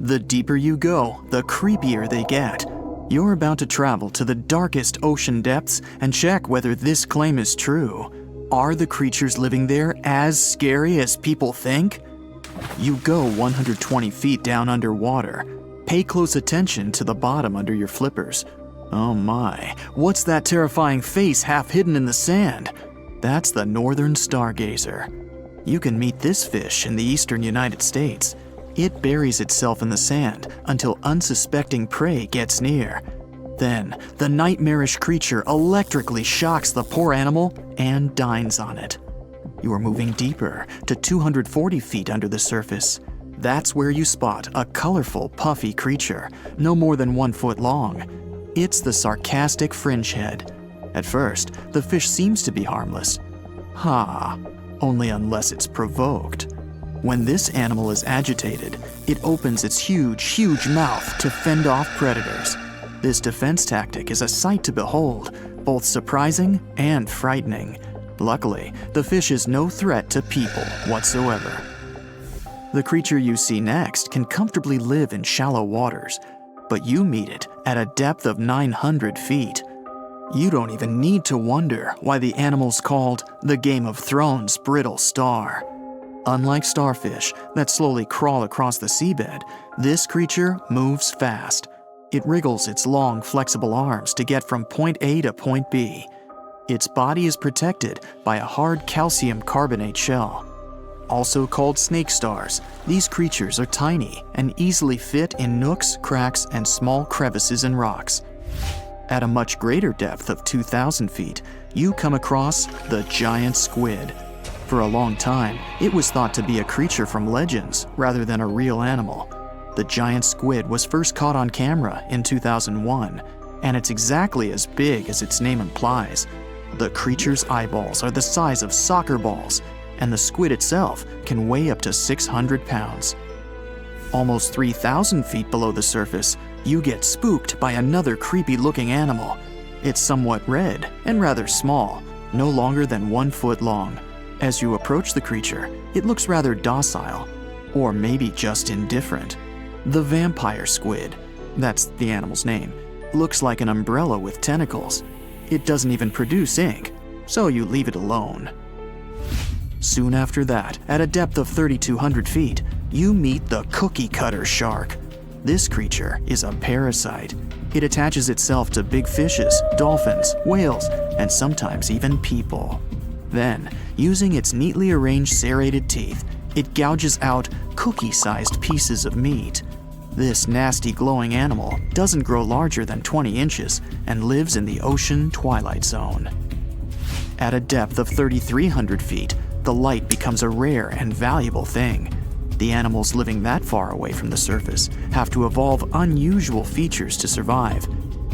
The deeper you go, the creepier they get. You're about to travel to the darkest ocean depths and check whether this claim is true. Are the creatures living there as scary as people think? You go 120 feet down underwater. Pay close attention to the bottom under your flippers. Oh my, what's that terrifying face half hidden in the sand? That's the northern stargazer. You can meet this fish in the eastern United States. It buries itself in the sand until unsuspecting prey gets near. Then, the nightmarish creature electrically shocks the poor animal and dines on it. You are moving deeper to 240 feet under the surface. That's where you spot a colorful, puffy creature, no more than 1 foot long. It's the sarcastic fringehead. At first, the fish seems to be harmless. Only unless it's provoked. When this animal is agitated, it opens its huge mouth to fend off predators. This defense tactic is a sight to behold, both surprising and frightening. Luckily, the fish is no threat to people whatsoever. The creature you see next can comfortably live in shallow waters, but you meet it at a depth of 900 feet. You don't even need to wonder why the animal's called the Game of Thrones brittle star. Unlike starfish that slowly crawl across the seabed, this creature moves fast. It wriggles its long, flexible arms to get from point A to point B. Its body is protected by a hard calcium carbonate shell. Also called snake stars, these creatures are tiny and easily fit in nooks, cracks, and small crevices in rocks. At a much greater depth of 2,000 feet, you come across the giant squid. For a long time, it was thought to be a creature from legends rather than a real animal. The giant squid was first caught on camera in 2001, and it's exactly as big as its name implies. The creature's eyeballs are the size of soccer balls, and the squid itself can weigh up to 600 pounds. Almost 3,000 feet below the surface, you get spooked by another creepy-looking animal. It's somewhat red and rather small, no longer than 1 foot long. As you approach the creature, it looks rather docile, or maybe just indifferent. The vampire squid, that's the animal's name, looks like an umbrella with tentacles. It doesn't even produce ink, so you leave it alone. Soon after that, at a depth of 3,200 feet, you meet the cookie cutter shark. This creature is a parasite. It attaches itself to big fishes, dolphins, whales, and sometimes even people. Then, using its neatly arranged serrated teeth, it gouges out cookie-sized pieces of meat. This nasty glowing animal doesn't grow larger than 20 inches and lives in the ocean twilight zone. At a depth of 3,300 feet, the light becomes a rare and valuable thing. The animals living that far away from the surface have to evolve unusual features to survive.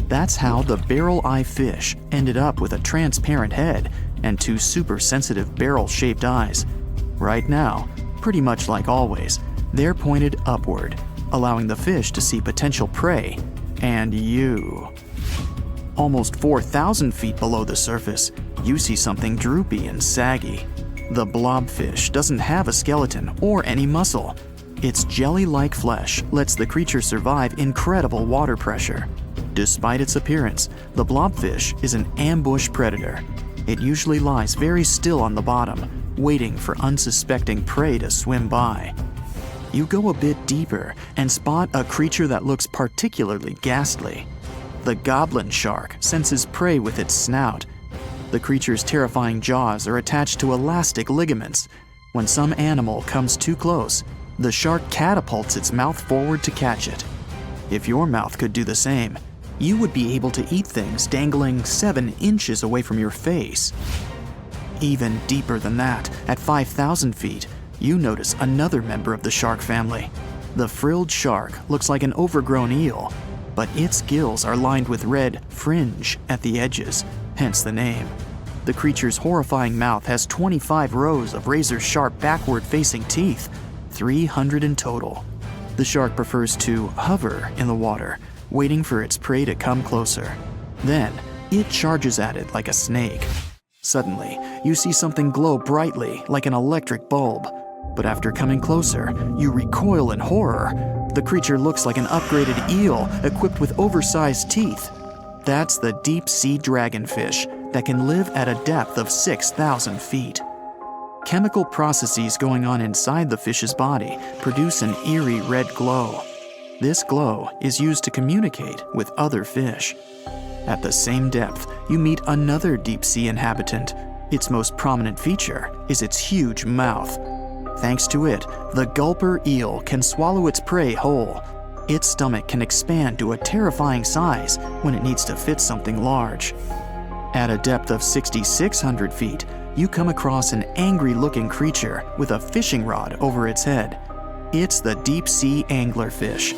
That's how the barrel-eye fish ended up with a transparent head and 2 super-sensitive barrel-shaped eyes. Right now, pretty much like always, they're pointed upward, allowing the fish to see potential prey and you. Almost 4,000 feet below the surface, you see something droopy and saggy. The blobfish doesn't have a skeleton or any muscle. Its jelly-like flesh lets the creature survive incredible water pressure. Despite its appearance, the blobfish is an ambush predator. It usually lies very still on the bottom, waiting for unsuspecting prey to swim by. You go a bit deeper and spot a creature that looks particularly ghastly. The goblin shark senses prey with its snout. The creature's terrifying jaws are attached to elastic ligaments. When some animal comes too close, the shark catapults its mouth forward to catch it. If your mouth could do the same, you would be able to eat things dangling 7 inches away from your face. Even deeper than that, at 5,000 feet, you notice another member of the shark family. The frilled shark looks like an overgrown eel, but its gills are lined with red fringe at the edges, hence the name. The creature's horrifying mouth has 25 rows of razor-sharp backward-facing teeth, 300 in total. The shark prefers to hover in the water, waiting for its prey to come closer. Then, it charges at it like a snake. Suddenly, you see something glow brightly like an electric bulb. But after coming closer, you recoil in horror. The creature looks like an upgraded eel equipped with oversized teeth. That's the deep-sea dragonfish that can live at a depth of 6,000 feet. Chemical processes going on inside the fish's body produce an eerie red glow. This glow is used to communicate with other fish. At the same depth, you meet another deep-sea inhabitant. Its most prominent feature is its huge mouth. Thanks to it, the gulper eel can swallow its prey whole. Its stomach can expand to a terrifying size when it needs to fit something large. At a depth of 6,600 feet, you come across an angry-looking creature with a fishing rod over its head. It's the deep-sea anglerfish.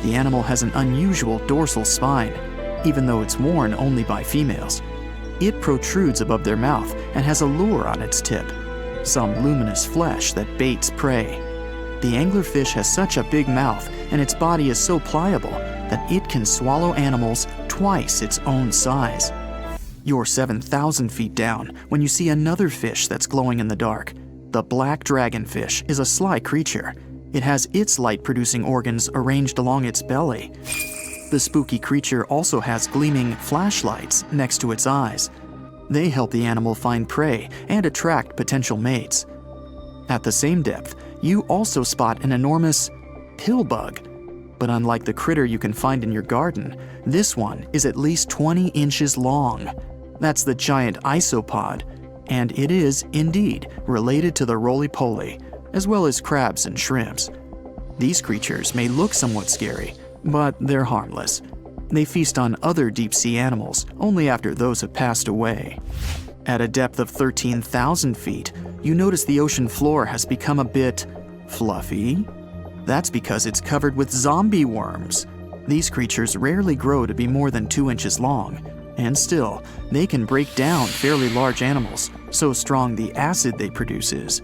The animal has an unusual dorsal spine, even though it's worn only by females. It protrudes above their mouth and has a lure on its tip, some luminous flesh that baits prey. The anglerfish has such a big mouth and its body is so pliable that it can swallow animals twice its own size. You're 7,000 feet down when you see another fish that's glowing in the dark. The black dragonfish is a sly creature. It has its light-producing organs arranged along its belly. The spooky creature also has gleaming flashlights next to its eyes. They help the animal find prey and attract potential mates. At the same depth, you also spot an enormous pillbug. But unlike the critter you can find in your garden, this one is at least 20 inches long. That's the giant isopod, and it is, indeed, related to the roly-poly, as well as crabs and shrimps. These creatures may look somewhat scary, but they're harmless. They feast on other deep-sea animals only after those have passed away. At a depth of 13,000 feet, you notice the ocean floor has become a bit fluffy. That's because it's covered with zombie worms. These creatures rarely grow to be more than 2 inches long, and still, they can break down fairly large animals, so strong the acid they produce is.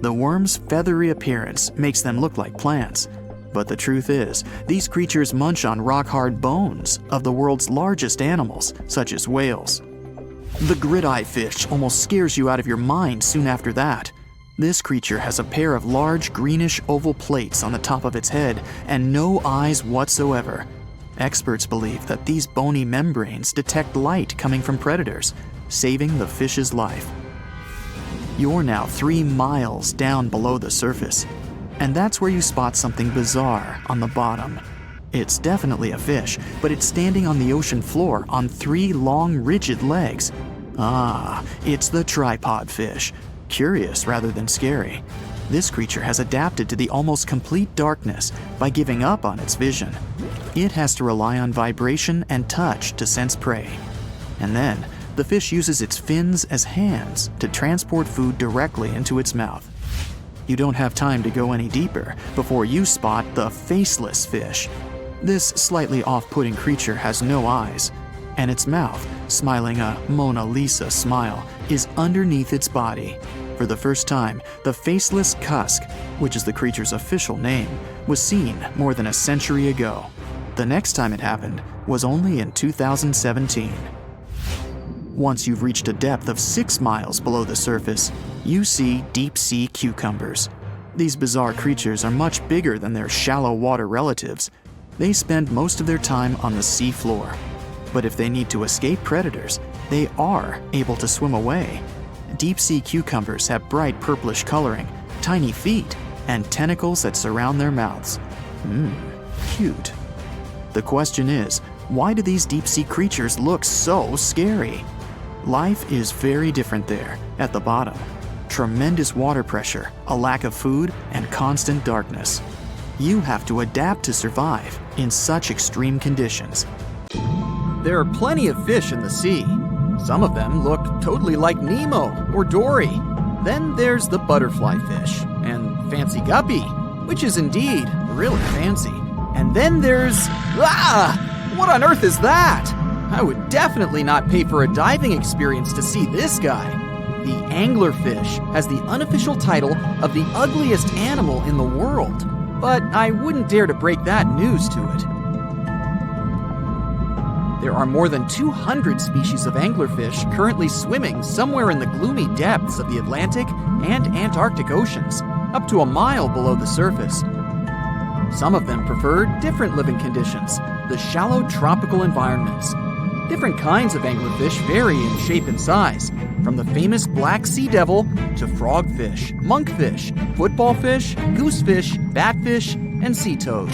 The worms' feathery appearance makes them look like plants, but the truth is, these creatures munch on rock-hard bones of the world's largest animals, such as whales. The grid-eye fish almost scares you out of your mind soon after that. This creature has a pair of large greenish oval plates on the top of its head and no eyes whatsoever. Experts believe that these bony membranes detect light coming from predators, saving the fish's life. You're now 3 miles down below the surface, and that's where you spot something bizarre on the bottom. It's definitely a fish, but it's standing on the ocean floor on 3 long, rigid legs. Ah, it's the tripod fish. Curious rather than scary. This creature has adapted to the almost complete darkness by giving up on its vision. It has to rely on vibration and touch to sense prey. And then, the fish uses its fins as hands to transport food directly into its mouth. You don't have time to go any deeper before you spot the faceless fish. This slightly off-putting creature has no eyes, and its mouth, smiling a Mona Lisa smile, is underneath its body. For the first time, the faceless cusk, which is the creature's official name, was seen more than a century ago. The next time it happened was only in 2017. Once you've reached a depth of 6 miles below the surface, you see deep-sea cucumbers. These bizarre creatures are much bigger than their shallow water relatives. They spend most of their time on the sea floor. But if they need to escape predators, they are able to swim away. Deep-sea cucumbers have bright purplish coloring, tiny feet, and tentacles that surround their mouths. Cute. The question is, why do these deep-sea creatures look so scary? Life is very different there, at the bottom. Tremendous water pressure, a lack of food, and constant darkness. You have to adapt to survive in such extreme conditions. There are plenty of fish in the sea. Some of them look totally like Nemo or Dory. Then there's the butterfly fish and fancy guppy, which is indeed really fancy. And then there's... What on earth is that? I would definitely not pay for a diving experience to see this guy. The anglerfish has the unofficial title of the ugliest animal in the world, but I wouldn't dare to break that news to it. There are more than 200 species of anglerfish currently swimming somewhere in the gloomy depths of the Atlantic and Antarctic Oceans, up to a mile below the surface. Some of them prefer different living conditions, the shallow tropical environments. Different kinds of anglerfish vary in shape and size, from the famous black sea devil to frogfish, monkfish, footballfish, goosefish, batfish, and sea toad.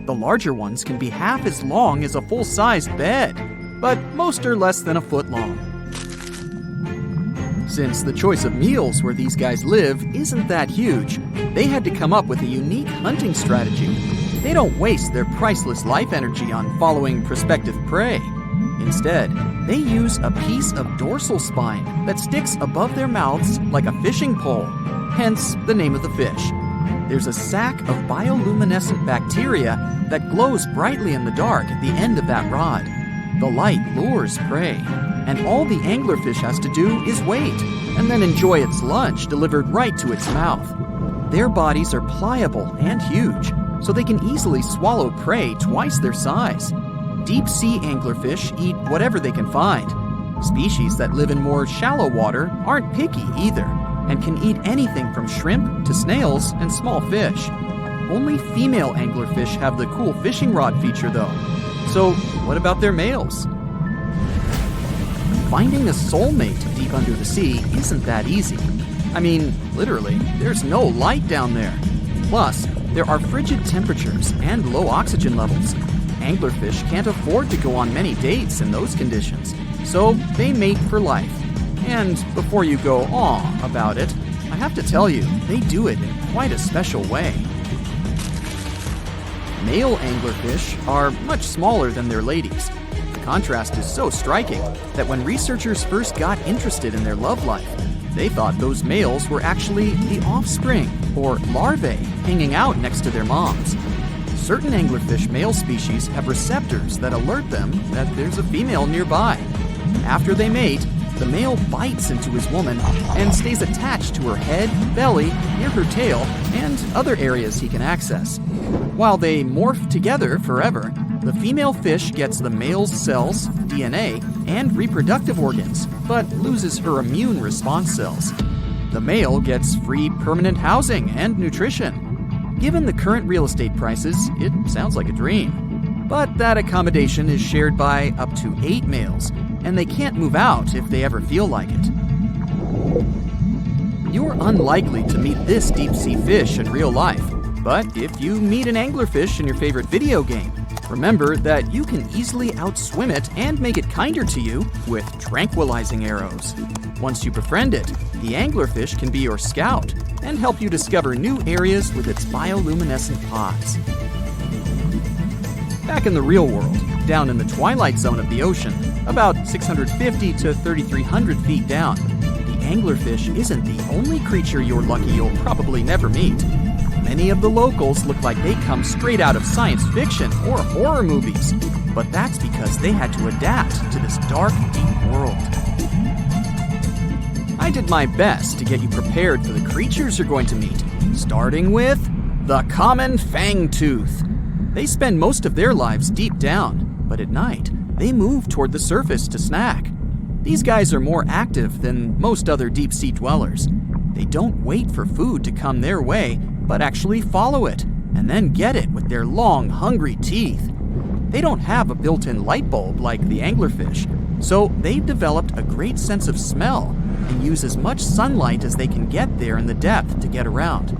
The larger ones can be half as long as a full-sized bed, but most are less than a foot long. Since the choice of meals where these guys live isn't that huge, they had to come up with a unique hunting strategy. They don't waste their priceless life energy on following prospective prey. Instead, they use a piece of dorsal spine that sticks above their mouths like a fishing pole, hence the name of the fish. There's a sac of bioluminescent bacteria that glows brightly in the dark at the end of that rod. The light lures prey, and all the anglerfish has to do is wait, and then enjoy its lunch delivered right to its mouth. Their bodies are pliable and huge, so they can easily swallow prey twice their size. Deep-sea anglerfish eat whatever they can find. Species that live in more shallow water aren't picky either, and can eat anything from shrimp to snails and small fish. Only female anglerfish have the cool fishing rod feature though. So what about their males? Finding a soulmate deep under the sea isn't that easy. I mean, literally, there's no light down there. Plus, there are frigid temperatures and low oxygen levels. Anglerfish can't afford to go on many dates in those conditions, so they mate for life. And before you go aw about it, I have to tell you, they do it in quite a special way. Male anglerfish are much smaller than their ladies. The contrast is so striking that when researchers first got interested in their love life, they thought those males were actually the offspring, or larvae, hanging out next to their moms. Certain anglerfish male species have receptors that alert them that there's a female nearby. After they mate, the male bites into his woman and stays attached to her head, belly, near her tail, and other areas he can access. While they morph together forever, the female fish gets the male's cells, DNA, and reproductive organs, but loses her immune response cells. The male gets free permanent housing and nutrition. Given the current real estate prices, it sounds like a dream. But that accommodation is shared by up to 8 males, and they can't move out if they ever feel like it. You're unlikely to meet this deep-sea fish in real life, but if you meet an anglerfish in your favorite video game, remember that you can easily outswim it and make it kinder to you with tranquilizing arrows. Once you befriend it, the anglerfish can be your scout and help you discover new areas with its bioluminescent pods. Back in the real world, down in the twilight zone of the ocean, about 650 to 3,300 feet down, the anglerfish isn't the only creature you're lucky you'll probably never meet. Many of the locals look like they come straight out of science fiction or horror movies, but that's because they had to adapt to this dark, deep world. I did my best to get you prepared for the creatures you're going to meet, starting with the common fangtooth. They spend most of their lives deep down, but at night, they move toward the surface to snack. These guys are more active than most other deep-sea dwellers. They don't wait for food to come their way, but actually follow it, and then get it with their long, hungry teeth. They don't have a built-in light bulb like the anglerfish, so they've developed a great sense of smell and use as much sunlight as they can get there in the depth to get around.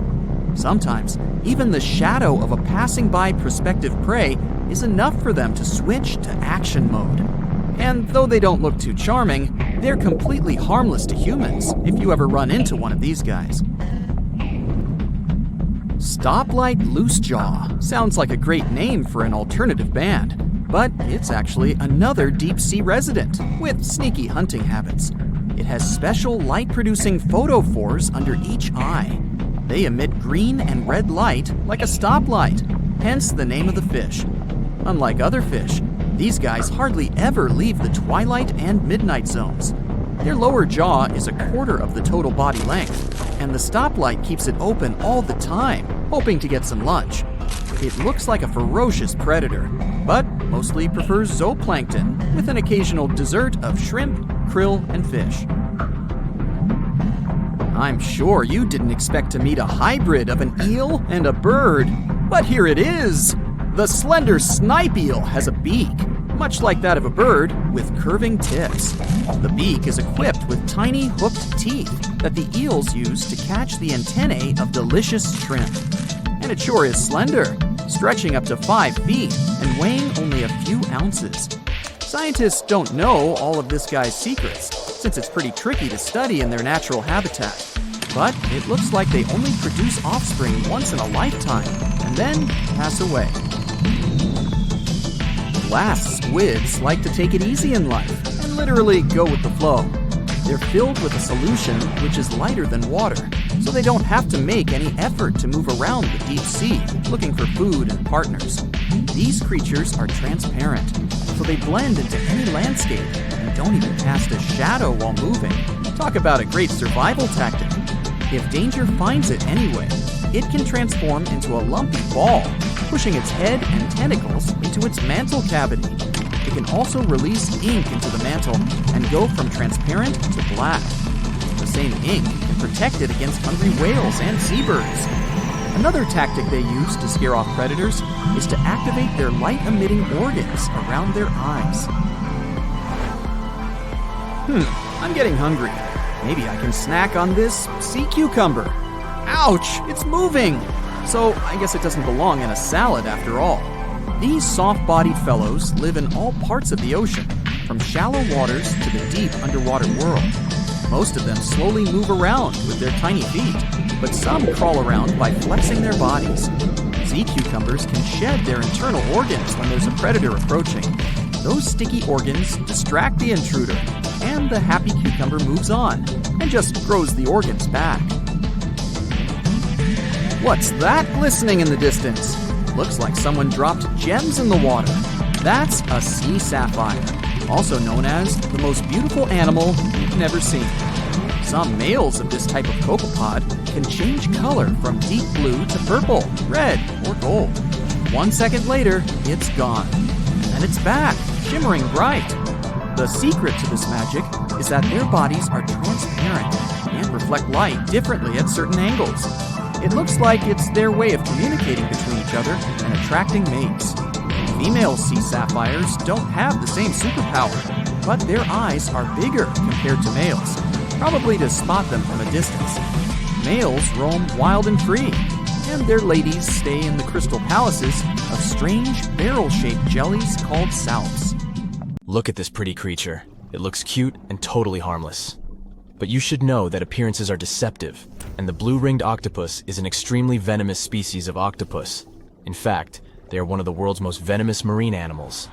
Sometimes, even the shadow of a passing by prospective prey is enough for them to switch to action mode. And though they don't look too charming, they're completely harmless to humans if you ever run into one of these guys. Stoplight Loosejaw sounds like a great name for an alternative band, but it's actually another deep-sea resident with sneaky hunting habits. It has special light-producing photophores under each eye. They emit green and red light like a stoplight, hence the name of the fish. Unlike other fish, these guys hardly ever leave the twilight and midnight zones. Their lower jaw is a quarter of the total body length, and the stoplight keeps it open all the time, hoping to get some lunch. It looks like a ferocious predator, but mostly prefers zooplankton with an occasional dessert of shrimp, krill, and fish. I'm sure you didn't expect to meet a hybrid of an eel and a bird. But here it is! The slender snipe eel has a beak, much like that of a bird, with curving tips. The beak is equipped with tiny hooked teeth that the eels use to catch the antennae of delicious shrimp. And it sure is slender, stretching up to 5 feet and weighing only a few ounces. Scientists don't know all of this guy's secrets, since it's pretty tricky to study in their natural habitat. But it looks like they only produce offspring once in a lifetime, and then pass away. Glass squids like to take it easy in life, and literally go with the flow. They're filled with a solution which is lighter than water, so they don't have to make any effort to move around the deep sea, looking for food and partners. These creatures are transparent, so they blend into any landscape and don't even cast a shadow while moving. Talk about a great survival tactic. If danger finds it anyway, it can transform into a lumpy ball, pushing its head and tentacles into its mantle cavity. It can also release ink into the mantle and go from transparent to black. The same ink can protect it against hungry whales and seabirds. Another tactic they use to scare off predators is to activate their light-emitting organs around their eyes. I'm getting hungry. Maybe I can snack on this sea cucumber. Ouch, it's moving! So I guess it doesn't belong in a salad after all. These soft-bodied fellows live in all parts of the ocean, from shallow waters to the deep underwater world. Most of them slowly move around with their tiny feet, but some crawl around by flexing their bodies. Sea cucumbers can shed their internal organs when there's a predator approaching. Those sticky organs distract the intruder, and the happy cucumber moves on and just grows the organs back. What's that glistening in the distance? Looks like someone dropped gems in the water. That's a sea sapphire, also known as the most beautiful animal you've never seen. Some males of this type of copepod can change color from deep blue to purple, red, or gold. 1 second later, it's gone. And it's back, shimmering bright. The secret to this magic is that their bodies are transparent and reflect light differently at certain angles. It looks like it's their way of communicating between each other and attracting mates. Female sea sapphires don't have the same superpower, but their eyes are bigger compared to males, probably to spot them from a distance. Males roam wild and free, and their ladies stay in the crystal palaces of strange barrel-shaped jellies called salps. Look at this pretty creature. It looks cute and totally harmless. But you should know that appearances are deceptive, and the blue-ringed octopus is an extremely venomous species of octopus. In fact, they are one of the world's most venomous marine animals.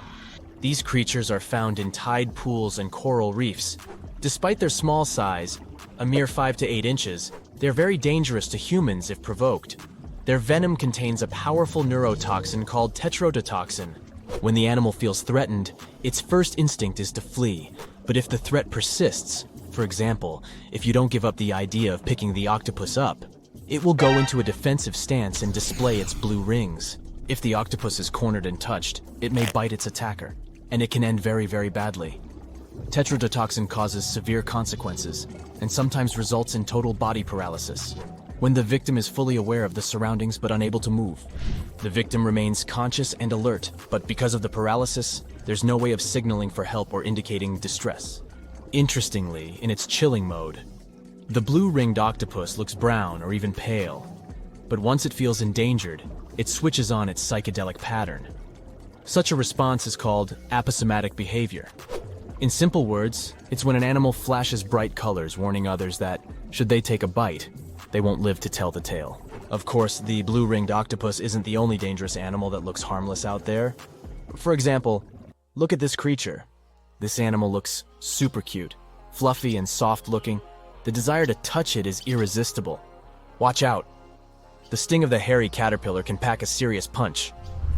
These creatures are found in tide pools and coral reefs. Despite their small size, a mere 5 to 8 inches, they're very dangerous to humans if provoked. Their venom contains a powerful neurotoxin called tetrodotoxin. When the animal feels threatened, its first instinct is to flee. But if the threat persists, for example, if you don't give up the idea of picking the octopus up, it will go into a defensive stance and display its blue rings. If the octopus is cornered and touched, it may bite its attacker, and it can end very, very badly. Tetrodotoxin causes severe consequences, and sometimes results in total body paralysis. When the victim is fully aware of the surroundings but unable to move, the victim remains conscious and alert, but because of the paralysis, there's no way of signaling for help or indicating distress. Interestingly, in its chilling mode, the blue-ringed octopus looks brown or even pale, but once it feels endangered, it switches on its psychedelic pattern. Such a response is called aposematic behavior. In simple words, it's when an animal flashes bright colors, warning others that, should they take a bite, they won't live to tell the tale. Of course, the blue-ringed octopus isn't the only dangerous animal that looks harmless out there. For example, look at this creature. This animal looks super cute, fluffy and soft-looking. The desire to touch it is irresistible. Watch out. The sting of the hairy caterpillar can pack a serious punch.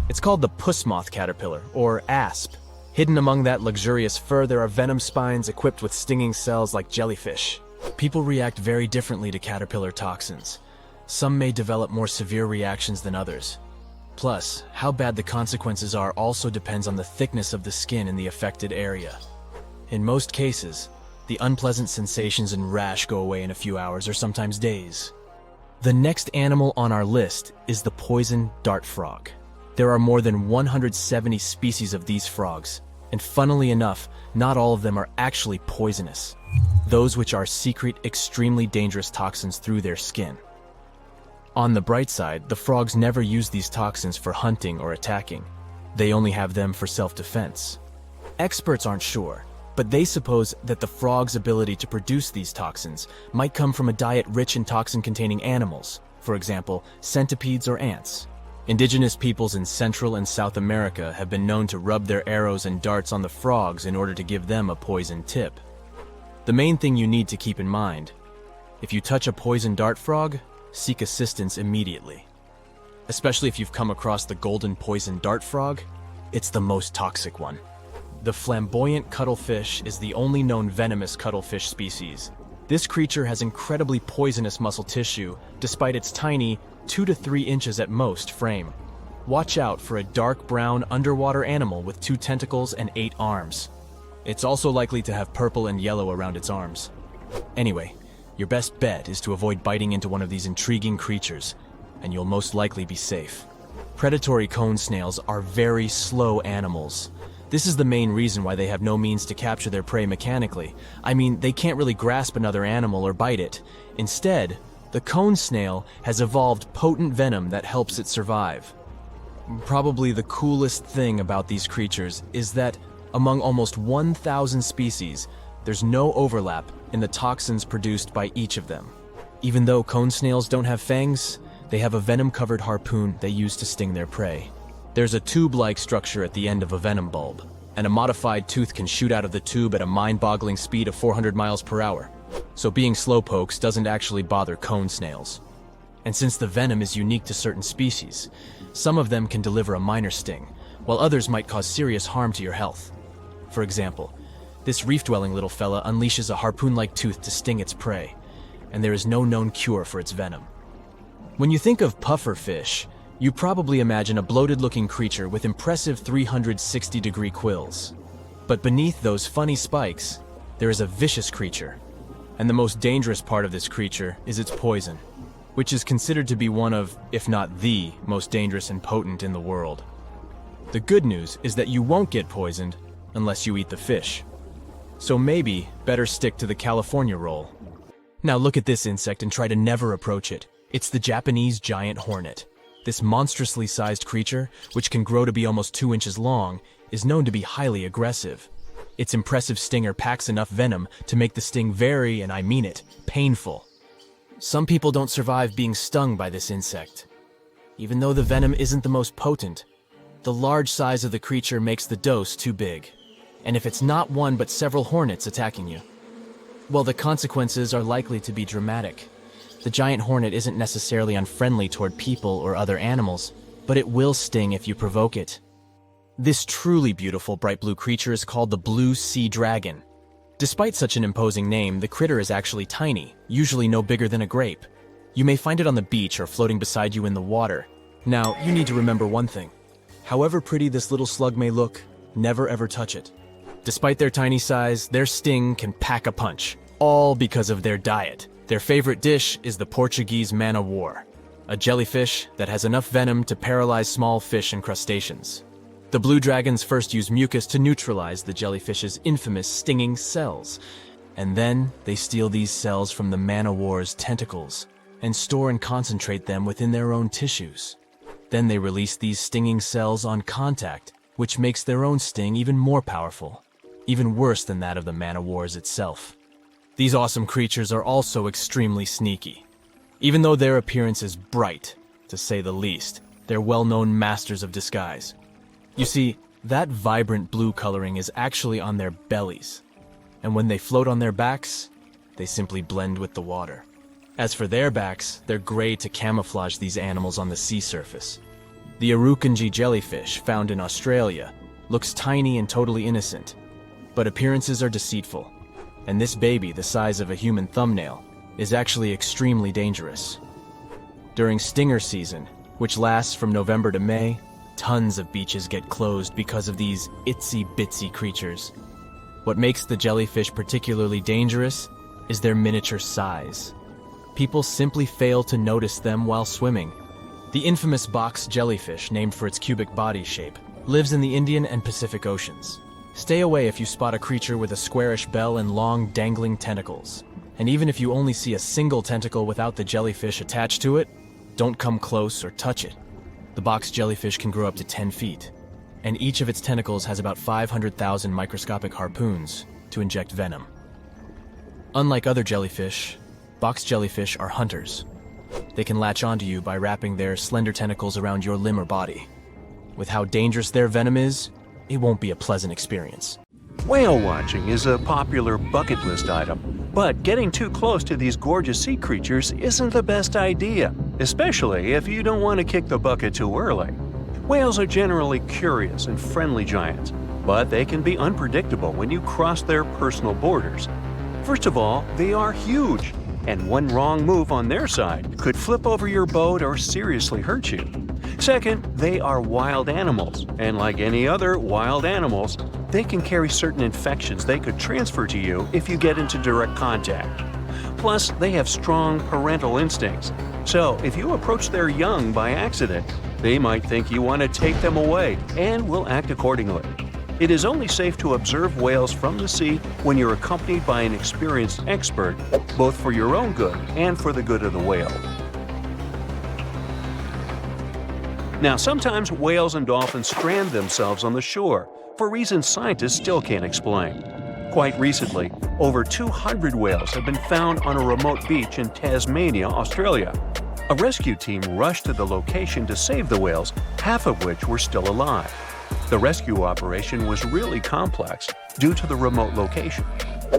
It's called the puss moth caterpillar, or asp. Hidden among that luxurious fur, there are venom spines equipped with stinging cells like jellyfish. People react very differently to caterpillar toxins. Some may develop more severe reactions than others. Plus, how bad the consequences are also depends on the thickness of the skin in the affected area. In most cases, the unpleasant sensations and rash go away in a few hours or sometimes days. The next animal on our list is the poison dart frog. There are more than 170 species of these frogs, and funnily enough, not all of them are actually poisonous. Those which are secret extremely dangerous toxins through their skin. On the bright side, the frogs never use these toxins for hunting or attacking. They only have them for self-defense. Experts aren't sure, but they suppose that the frog's ability to produce these toxins might come from a diet rich in toxin-containing animals, for example, centipedes or ants. Indigenous peoples in Central and South America have been known to rub their arrows and darts on the frogs in order to give them a poison tip. The main thing you need to keep in mind: if you touch a poison dart frog, seek assistance immediately. Especially if you've come across the golden poison dart frog, it's the most toxic one. The flamboyant cuttlefish is the only known venomous cuttlefish species. This creature has incredibly poisonous muscle tissue, despite its tiny 2 to 3 inches at most frame. Watch out for a dark brown underwater animal with 2 tentacles and 8 arms. It's also likely to have purple and yellow around its arms. Anyway, your best bet is to avoid biting into one of these intriguing creatures, and you'll most likely be safe. Predatory cone snails are very slow animals. This is the main reason why they have no means to capture their prey mechanically. I mean, they can't really grasp another animal or bite it. Instead, the cone snail has evolved potent venom that helps it survive. Probably the coolest thing about these creatures is that among almost 1,000 species, there's no overlap in the toxins produced by each of them. Even though cone snails don't have fangs, they have a venom-covered harpoon they use to sting their prey. There's a tube-like structure at the end of a venom bulb, and a modified tooth can shoot out of the tube at a mind-boggling speed of 400 miles per hour. So being slowpokes doesn't actually bother cone snails. And since the venom is unique to certain species, some of them can deliver a minor sting, while others might cause serious harm to your health. For example, this reef-dwelling little fella unleashes a harpoon-like tooth to sting its prey, and there is no known cure for its venom. When you think of pufferfish, you probably imagine a bloated-looking creature with impressive 360-degree quills. But beneath those funny spikes, there is a vicious creature. And the most dangerous part of this creature is its poison, which is considered to be one of, if not the, most dangerous and potent in the world. The good news is that you won't get poisoned unless you eat the fish. So maybe better stick to the California roll. Now look at this insect and try to never approach it. It's the Japanese giant hornet. This monstrously sized creature, which can grow to be almost 2 inches long, is known to be highly aggressive. Its impressive stinger packs enough venom to make the sting very, and I mean it, painful. Some people don't survive being stung by this insect. Even though the venom isn't the most potent, the large size of the creature makes the dose too big. And if it's not one but several hornets attacking you, well, the consequences are likely to be dramatic. The giant hornet isn't necessarily unfriendly toward people or other animals, but it will sting if you provoke it. This truly beautiful bright blue creature is called the blue sea dragon. Despite such an imposing name, the critter is actually tiny, usually no bigger than a grape. You may find it on the beach or floating beside you in the water. Now, you need to remember one thing. However pretty this little slug may look, never ever touch it. Despite their tiny size, their sting can pack a punch, all because of their diet. Their favorite dish is the Portuguese man-o'-war, a jellyfish that has enough venom to paralyze small fish and crustaceans. The blue dragons first use mucus to neutralize the jellyfish's infamous stinging cells, and then they steal these cells from the man-o'-war's tentacles and store and concentrate them within their own tissues. Then they release these stinging cells on contact, which makes their own sting even more powerful, even worse than that of the man-o'-war's itself. These awesome creatures are also extremely sneaky. Even though their appearance is bright, to say the least, they're well-known masters of disguise. You see, that vibrant blue coloring is actually on their bellies, and when they float on their backs, they simply blend with the water. As for their backs, they're gray to camouflage these animals on the sea surface. The Irukandji jellyfish, found in Australia, looks tiny and totally innocent, but appearances are deceitful. And this baby, the size of a human thumbnail, is actually extremely dangerous. During stinger season, which lasts from November to May, tons of beaches get closed because of these itsy-bitsy creatures. What makes the jellyfish particularly dangerous is their miniature size. People simply fail to notice them while swimming. The infamous box jellyfish, named for its cubic body shape, lives in the Indian and Pacific Oceans. Stay away if you spot a creature with a squarish bell and long, dangling tentacles. And even if you only see a single tentacle without the jellyfish attached to it, don't come close or touch it. The box jellyfish can grow up to 10 feet, and each of its tentacles has about 500,000 microscopic harpoons to inject venom. Unlike other jellyfish, box jellyfish are hunters. They can latch onto you by wrapping their slender tentacles around your limb or body. With how dangerous their venom is, it won't be a pleasant experience. Whale watching is a popular bucket list item, but getting too close to these gorgeous sea creatures isn't the best idea, especially if you don't want to kick the bucket too early. Whales are generally curious and friendly giants, but they can be unpredictable when you cross their personal borders. First of all, they are huge, and one wrong move on their side could flip over your boat or seriously hurt you. Second, they are wild animals, and like any other wild animals, they can carry certain infections they could transfer to you if you get into direct contact. Plus, they have strong parental instincts, so if you approach their young by accident, they might think you want to take them away and will act accordingly. It is only safe to observe whales from the sea when you're accompanied by an experienced expert, both for your own good and for the good of the whale. Now, sometimes whales and dolphins strand themselves on the shore for reasons scientists still can't explain. Quite recently, over 200 whales have been found on a remote beach in Tasmania, Australia. A rescue team rushed to the location to save the whales, half of which were still alive. The rescue operation was really complex due to the remote location.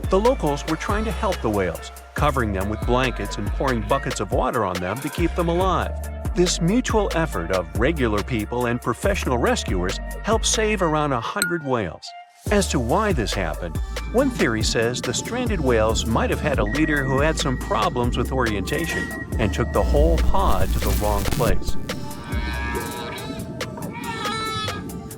The locals were trying to help the whales, covering them with blankets and pouring buckets of water on them to keep them alive. This mutual effort of regular people and professional rescuers helped save around 100 whales. As to why this happened, one theory says the stranded whales might have had a leader who had some problems with orientation and took the whole pod to the wrong place.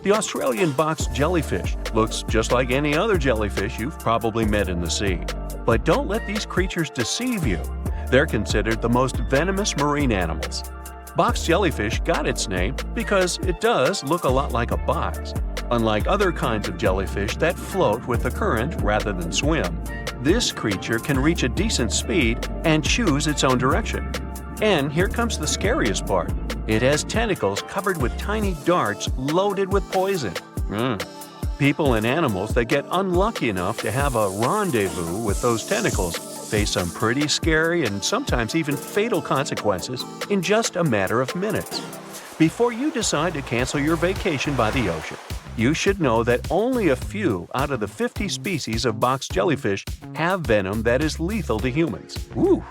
The Australian box jellyfish looks just like any other jellyfish you've probably met in the sea. But don't let these creatures deceive you. They're considered the most venomous marine animals. Box jellyfish got its name because it does look a lot like a box. Unlike other kinds of jellyfish that float with the current rather than swim, this creature can reach a decent speed and choose its own direction. And here comes the scariest part. It has tentacles covered with tiny darts loaded with poison. People and animals that get unlucky enough to have a rendezvous with those tentacles face some pretty scary and sometimes even fatal consequences in just a matter of minutes. Before you decide to cancel your vacation by the ocean, you should know that only a few out of the 50 species of box jellyfish have venom that is lethal to humans. Woo!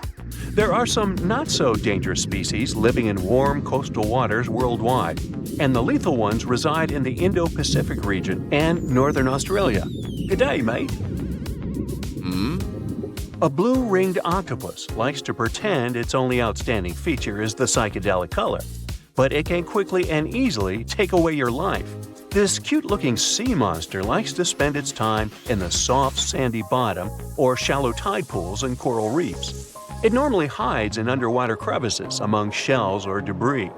There are some not-so-dangerous species living in warm coastal waters worldwide, and the lethal ones reside in the Indo-Pacific region and northern Australia. Good day, mate. A blue-ringed octopus likes to pretend its only outstanding feature is the psychedelic color, but it can quickly and easily take away your life. This cute-looking sea monster likes to spend its time in the soft, sandy bottom or shallow tide pools and coral reefs. It normally hides in underwater crevices among shells or debris.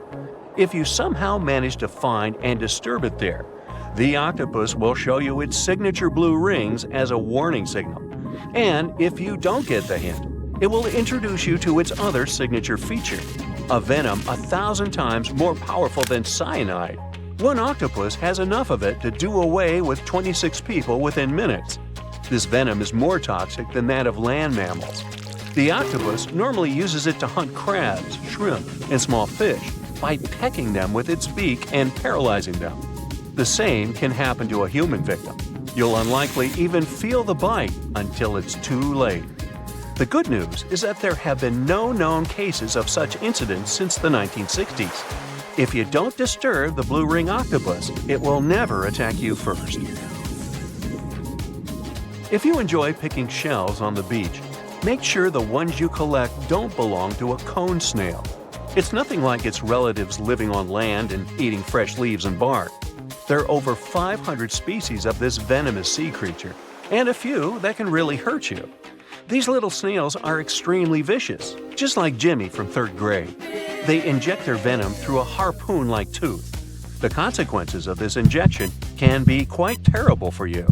If you somehow manage to find and disturb it there, the octopus will show you its signature blue rings as a warning signal. And if you don't get the hint, it will introduce you to its other signature feature, a venom 1,000 times more powerful than cyanide. One octopus has enough of it to do away with 26 people within minutes. This venom is more toxic than that of land mammals. The octopus normally uses it to hunt crabs, shrimp, and small fish by pecking them with its beak and paralyzing them. The same can happen to a human victim. You'll unlikely even feel the bite until it's too late. The good news is that there have been no known cases of such incidents since the 1960s. If you don't disturb the blue ring octopus, it will never attack you first. If you enjoy picking shells on the beach, make sure the ones you collect don't belong to a cone snail. It's nothing like its relatives living on land and eating fresh leaves and bark. There are over 500 species of this venomous sea creature, and a few that can really hurt you. These little snails are extremely vicious, just like Jimmy from 3rd grade. They inject their venom through a harpoon-like tooth. The consequences of this injection can be quite terrible for you.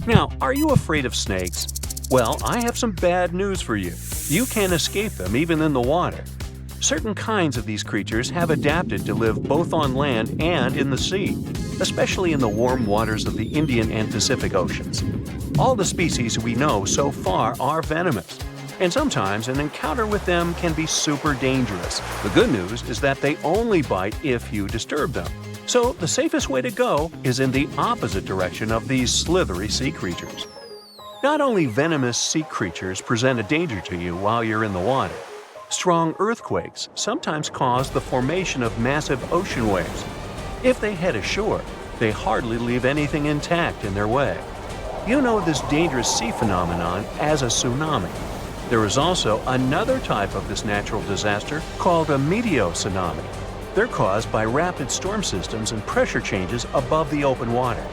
Now, are you afraid of snakes? Well, I have some bad news for you. You can't escape them even in the water. Certain kinds of these creatures have adapted to live both on land and in the sea, especially in the warm waters of the Indian and Pacific Oceans. All the species we know so far are venomous, and sometimes an encounter with them can be super dangerous. The good news is that they only bite if you disturb them. So the safest way to go is in the opposite direction of these slithery sea creatures. Not only venomous sea creatures present a danger to you while you're in the water. Strong earthquakes sometimes cause the formation of massive ocean waves. If they head ashore, they hardly leave anything intact in their way. You know this dangerous sea phenomenon as a tsunami. There is also another type of this natural disaster called a meteotsunami. They're caused by rapid storm systems and pressure changes above the open water.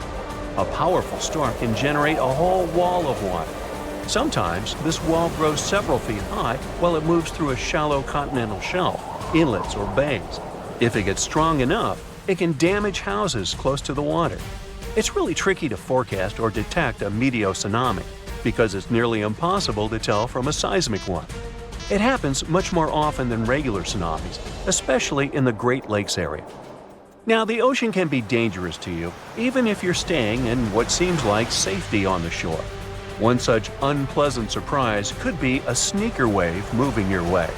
A powerful storm can generate a whole wall of water. Sometimes this wall grows several feet high while it moves through a shallow continental shelf, inlets, or bays. If it gets strong enough, it can damage houses close to the water. It's really tricky to forecast or detect a meteotsunami because it's nearly impossible to tell from a seismic one. It happens much more often than regular tsunamis, especially in the Great Lakes area. Now, the ocean can be dangerous to you, even if you're staying in what seems like safety on the shore. One such unpleasant surprise could be a sneaker wave moving your way.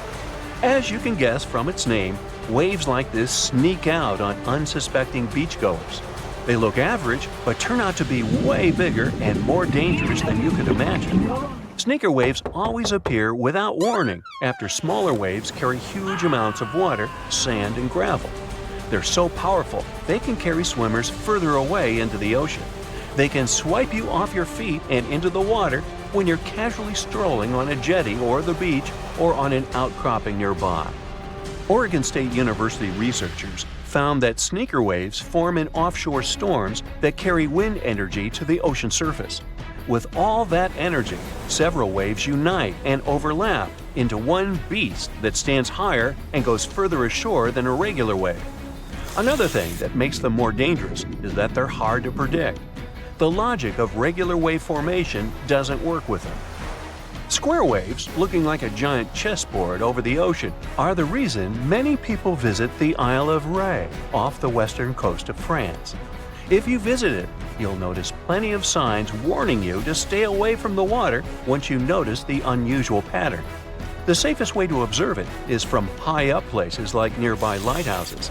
As you can guess from its name, waves like this sneak out on unsuspecting beachgoers. They look average, but turn out to be way bigger and more dangerous than you could imagine. Sneaker waves always appear without warning after smaller waves carry huge amounts of water, sand, and gravel. They're so powerful, they can carry swimmers further away into the ocean. They can swipe you off your feet and into the water when you're casually strolling on a jetty or the beach or on an outcropping nearby. Oregon State University researchers found that sneaker waves form in offshore storms that carry wind energy to the ocean surface. With all that energy, several waves unite and overlap into one beast that stands higher and goes further ashore than a regular wave. Another thing that makes them more dangerous is that they're hard to predict. The logic of regular wave formation doesn't work with them. Square waves, looking like a giant chessboard over the ocean, are the reason many people visit the Isle of Ré off the western coast of France. If you visit it, you'll notice plenty of signs warning you to stay away from the water once you notice the unusual pattern. The safest way to observe it is from high up places like nearby lighthouses.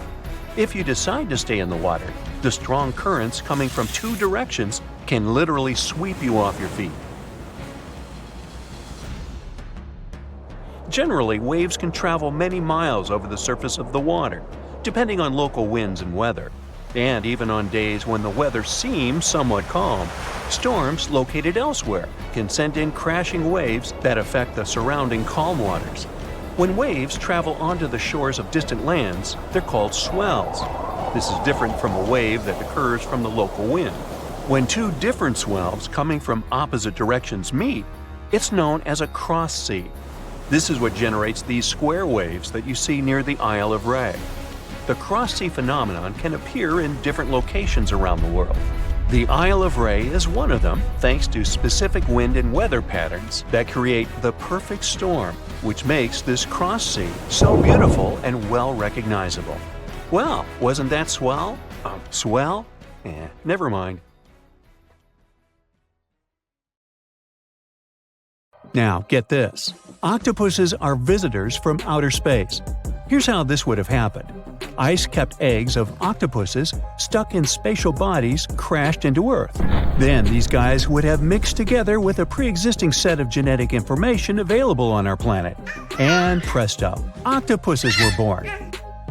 If you decide to stay in the water, the strong currents coming from two directions can literally sweep you off your feet. Generally, waves can travel many miles over the surface of the water, depending on local winds and weather. And even on days when the weather seems somewhat calm, storms located elsewhere can send in crashing waves that affect the surrounding calm waters. When waves travel onto the shores of distant lands, they're called swells. This is different from a wave that occurs from the local wind. When two different swells coming from opposite directions meet, it's known as a cross sea. This is what generates these square waves that you see near the Isle of Ré. The cross-sea phenomenon can appear in different locations around the world. The Isle of Ré is one of them, thanks to specific wind and weather patterns that create the perfect storm, which makes this cross-sea so beautiful and well recognizable. Well, wasn't that swell? Swell? Never mind. Now, get this. Octopuses are visitors from outer space. Here's how this would have happened. Ice-kept eggs of octopuses stuck in spatial bodies crashed into Earth. Then these guys would have mixed together with a pre-existing set of genetic information available on our planet. And presto, octopuses were born.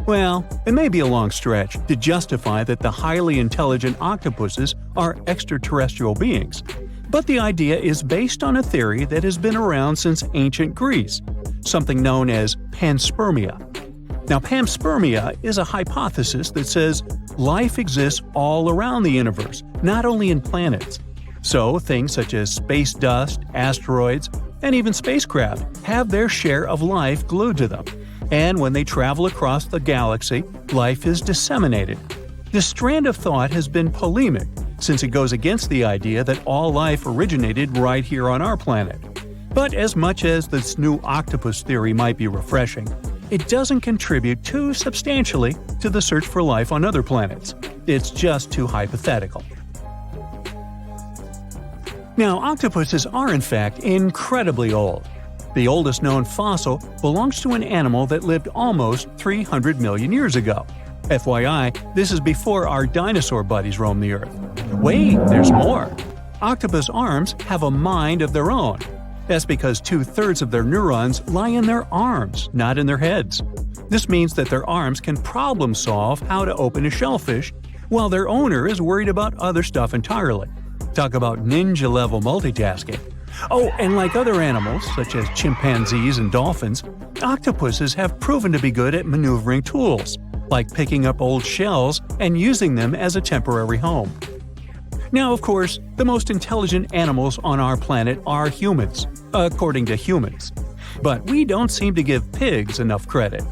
Well, it may be a long stretch to justify that the highly intelligent octopuses are extraterrestrial beings. But the idea is based on a theory that has been around since ancient Greece, something known as panspermia. Now, panspermia is a hypothesis that says life exists all around the universe, not only in planets. So, things such as space dust, asteroids, and even spacecraft have their share of life glued to them. And when they travel across the galaxy, life is disseminated. This strand of thought has been polemic, since it goes against the idea that all life originated right here on our planet. But as much as this new octopus theory might be refreshing, it doesn't contribute too substantially to the search for life on other planets. It's just too hypothetical. Now, octopuses are in fact incredibly old. The oldest known fossil belongs to an animal that lived almost 300 million years ago. FYI, this is before our dinosaur buddies roamed the Earth. Wait, there's more! Octopus arms have a mind of their own. That's because 2/3 of their neurons lie in their arms, not in their heads. This means that their arms can problem-solve how to open a shellfish, while their owner is worried about other stuff entirely. Talk about ninja-level multitasking. Oh, and like other animals, such as chimpanzees and dolphins, octopuses have proven to be good at maneuvering tools, like picking up old shells and using them as a temporary home. Now, of course, the most intelligent animals on our planet are humans, according to humans. But we don't seem to give pigs enough credit.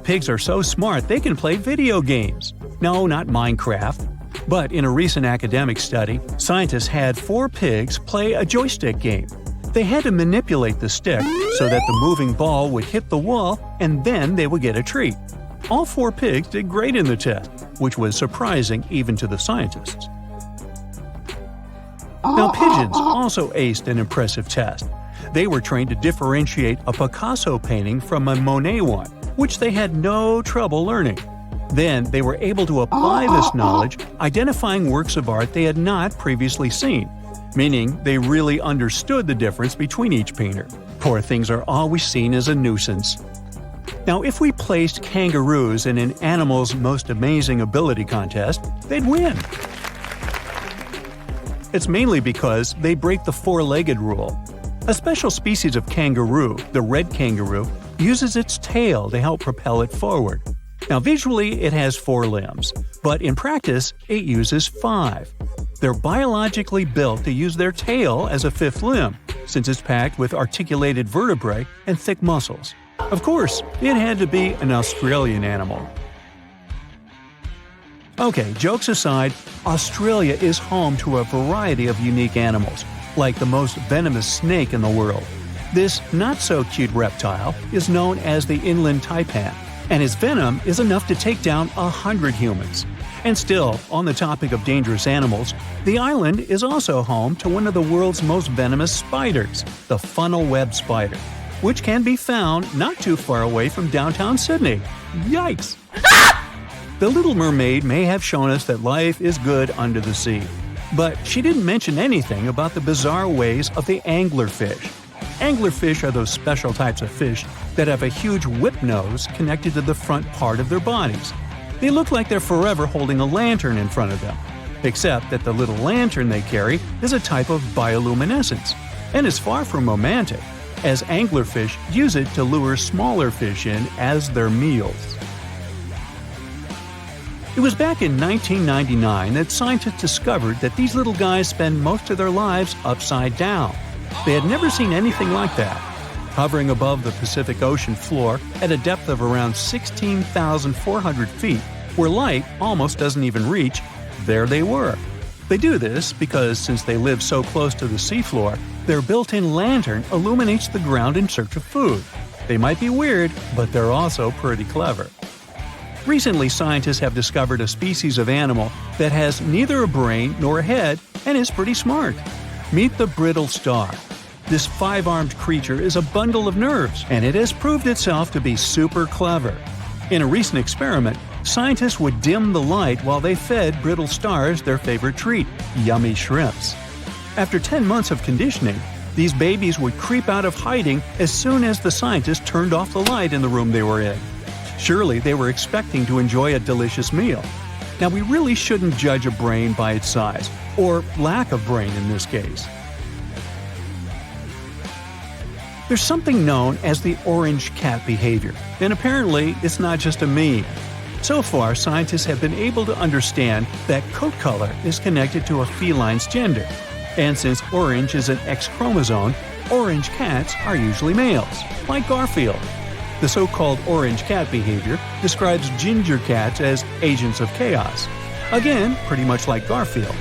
Pigs are so smart they can play video games. No, not Minecraft. But in a recent academic study, scientists had 4 pigs play a joystick game. They had to manipulate the stick so that the moving ball would hit the wall and then they would get a treat. All 4 pigs did great in the test, which was surprising even to the scientists. Now, pigeons also aced an impressive test. They were trained to differentiate a Picasso painting from a Monet one, which they had no trouble learning. Then they were able to apply this knowledge, identifying works of art they had not previously seen, meaning they really understood the difference between each painter. Poor things are always seen as a nuisance. Now, if we placed kangaroos in an animal's most amazing ability contest, they'd win. It's mainly because they break the 4-legged rule. A special species of kangaroo, the red kangaroo, uses its tail to help propel it forward. Now, visually, it has 4 limbs, but in practice, it uses 5. They're biologically built to use their tail as a 5th limb, since it's packed with articulated vertebrae and thick muscles. Of course, it had to be an Australian animal. Okay, jokes aside, Australia is home to a variety of unique animals, like the most venomous snake in the world. This not-so-cute reptile is known as the inland taipan, and its venom is enough to take down 100 humans. And still, on the topic of dangerous animals, the island is also home to one of the world's most venomous spiders, the funnel web spider, which can be found not too far away from downtown Sydney. Yikes! The Little Mermaid may have shown us that life is good under the sea, but she didn't mention anything about the bizarre ways of the anglerfish. Anglerfish are those special types of fish that have a huge whip nose connected to the front part of their bodies. They look like they're forever holding a lantern in front of them, except that the little lantern they carry is a type of bioluminescence, and is far from romantic, as anglerfish use it to lure smaller fish in as their meals. It was back in 1999 that scientists discovered that these little guys spend most of their lives upside down. They had never seen anything like that. Hovering above the Pacific Ocean floor at a depth of around 16,400 feet, where light almost doesn't even reach, there they were. They do this because since they live so close to the seafloor, their built-in lantern illuminates the ground in search of food. They might be weird, but they're also pretty clever. Recently, scientists have discovered a species of animal that has neither a brain nor a head and is pretty smart. Meet the brittle star. This 5-armed creature is a bundle of nerves, and it has proved itself to be super clever. In a recent experiment, scientists would dim the light while they fed brittle stars their favorite treat, yummy shrimps. After 10 months of conditioning, these babies would creep out of hiding as soon as the scientists turned off the light in the room they were in. Surely they were expecting to enjoy a delicious meal. Now, we really shouldn't judge a brain by its size, or lack of brain in this case. There's something known as the orange cat behavior, and apparently it's not just a meme. So far, scientists have been able to understand that coat color is connected to a feline's gender. And since orange is an X chromosome, Orange cats are usually males, like Garfield. The so-called orange cat behavior describes ginger cats as agents of chaos. Again, pretty much like Garfield.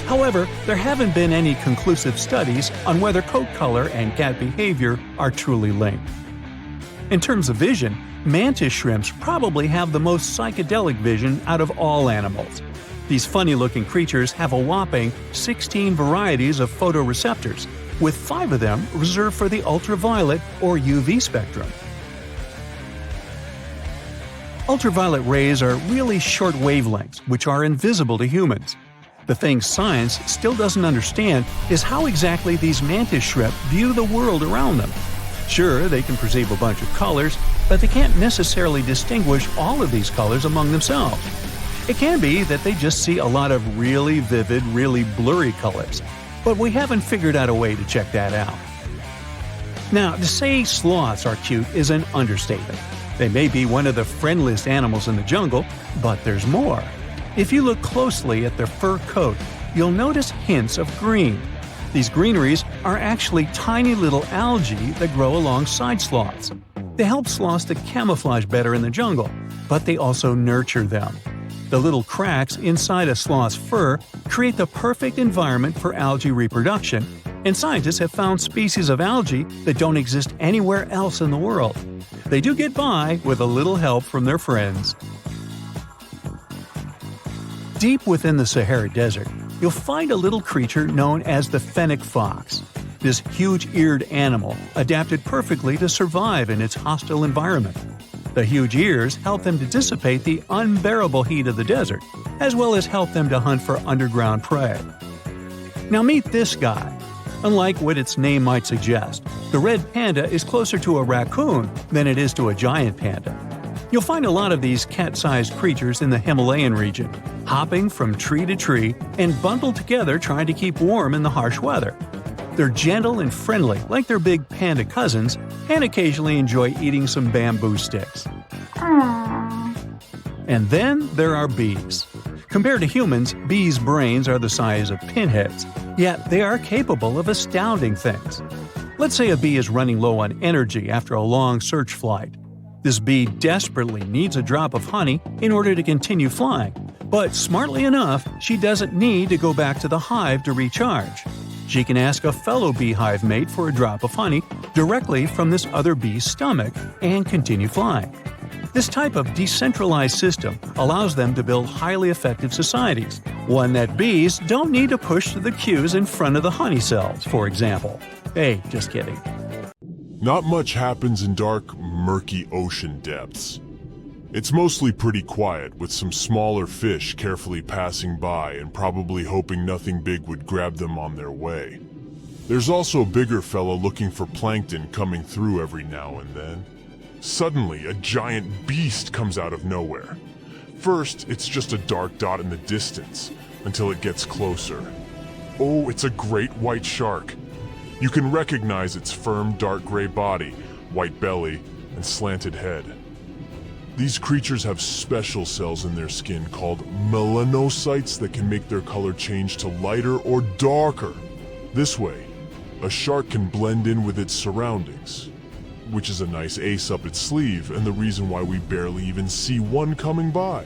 However, there haven't been any conclusive studies on whether coat color and cat behavior are truly linked. In terms of vision, mantis shrimps probably have the most psychedelic vision out of all animals. These funny-looking creatures have a whopping 16 varieties of photoreceptors, with 5 of them reserved for the ultraviolet or UV spectrum. Ultraviolet rays are really short wavelengths, which are invisible to humans. The thing science still doesn't understand is how exactly these mantis shrimp view the world around them. Sure, they can perceive a bunch of colors, but they can't necessarily distinguish all of these colors among themselves. It can be that they just see a lot of really vivid, really blurry colors, but we haven't figured out a way to check that out. Now, to say sloths are cute is an understatement. They may be one of the friendliest animals in the jungle, but there's more. If you look closely at their fur coat, you'll notice hints of green. These greeneries are actually tiny little algae that grow alongside sloths. They help sloths to camouflage better in the jungle, but they also nurture them. The little cracks inside a sloth's fur create the perfect environment for algae reproduction, and scientists have found species of algae that don't exist anywhere else in the world. They do get by with a little help from their friends. Deep within the Sahara Desert, you'll find a little creature known as the fennec fox. This huge-eared animal adapted perfectly to survive in its hostile environment. The huge ears help them to dissipate the unbearable heat of the desert, as well as help them to hunt for underground prey. Now meet this guy. Unlike what its name might suggest, the red panda is closer to a raccoon than it is to a giant panda. You'll find a lot of these cat-sized creatures in the Himalayan region, hopping from tree to tree and bundled together trying to keep warm in the harsh weather. They're gentle and friendly like their big panda cousins, and occasionally enjoy eating some bamboo sticks. And then there are bees. Compared to humans, bees' brains are the size of pinheads, yet they are capable of astounding things. Let's say a bee is running low on energy after a long search flight. This bee desperately needs a drop of honey in order to continue flying, but smartly enough, she doesn't need to go back to the hive to recharge. She can ask a fellow beehive mate for a drop of honey directly from this other bee's stomach and continue flying. This type of decentralized system allows them to build highly effective societies, one that bees don't need to push the queues in front of the honey cells, for example. Hey, just kidding. Not much happens in dark, murky ocean depths. It's mostly pretty quiet, with some smaller fish carefully passing by and probably hoping nothing big would grab them on their way. There's also a bigger fella looking for plankton coming through every now and then. Suddenly, a giant beast comes out of nowhere. First, it's just a dark dot in the distance, until it gets closer. Oh, it's a great white shark. You can recognize its firm, dark gray body, white belly, and slanted head. These creatures have special cells in their skin called melanocytes that can make their color change to lighter or darker. This way, a shark can blend in with its surroundings, which is a nice ace up its sleeve and the reason why we barely even see one coming by.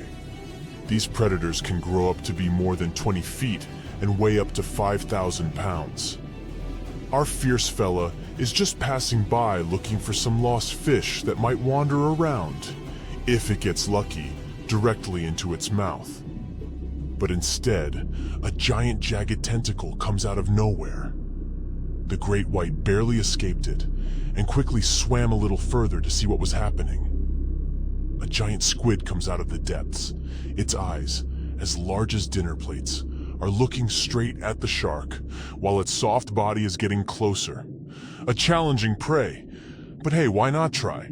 These predators can grow up to be more than 20 feet and weigh up to 5,000 pounds. Our fierce fella is just passing by looking for some lost fish that might wander around, if it gets lucky, directly into its mouth. But instead, a giant jagged tentacle comes out of nowhere. The great white barely escaped it, and quickly swam a little further to see what was happening. A giant squid comes out of the depths. Its eyes, as large as dinner plates, are looking straight at the shark, while its soft body is getting closer. A challenging prey, but hey, why not try?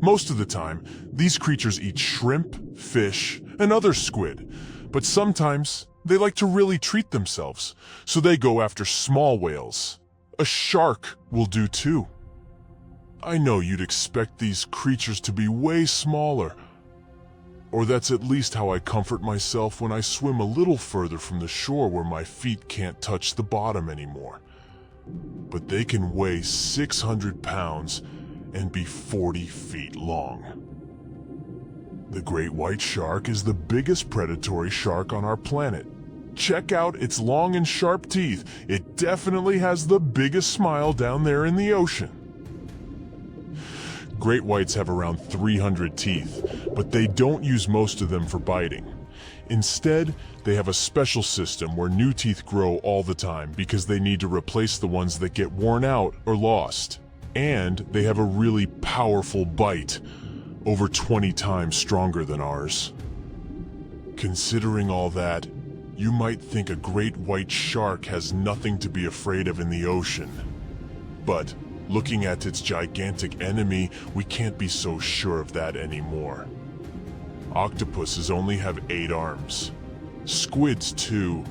Most of the time, these creatures eat shrimp, fish, and other squid, but sometimes they like to really treat themselves, so they go after small whales. A shark will do too. I know you'd expect these creatures to be way smaller, or that's at least how I comfort myself when I swim a little further from the shore where my feet can't touch the bottom anymore. but they can weigh 600 pounds and be 40 feet long. The great white shark is the biggest predatory shark on our planet. Check out its long and sharp teeth. It definitely has the biggest smile down there in the ocean. Great whites have around 300 teeth, but they don't use most of them for biting. Instead, they have a special system where new teeth grow all the time because they need to replace the ones that get worn out or lost. And they have a really powerful bite, over 20 times stronger than ours. Considering all that, you might think a great white shark has nothing to be afraid of in the ocean. But looking at its gigantic enemy, we can't be so sure of that anymore. Octopuses only have 8 arms. Squids 2,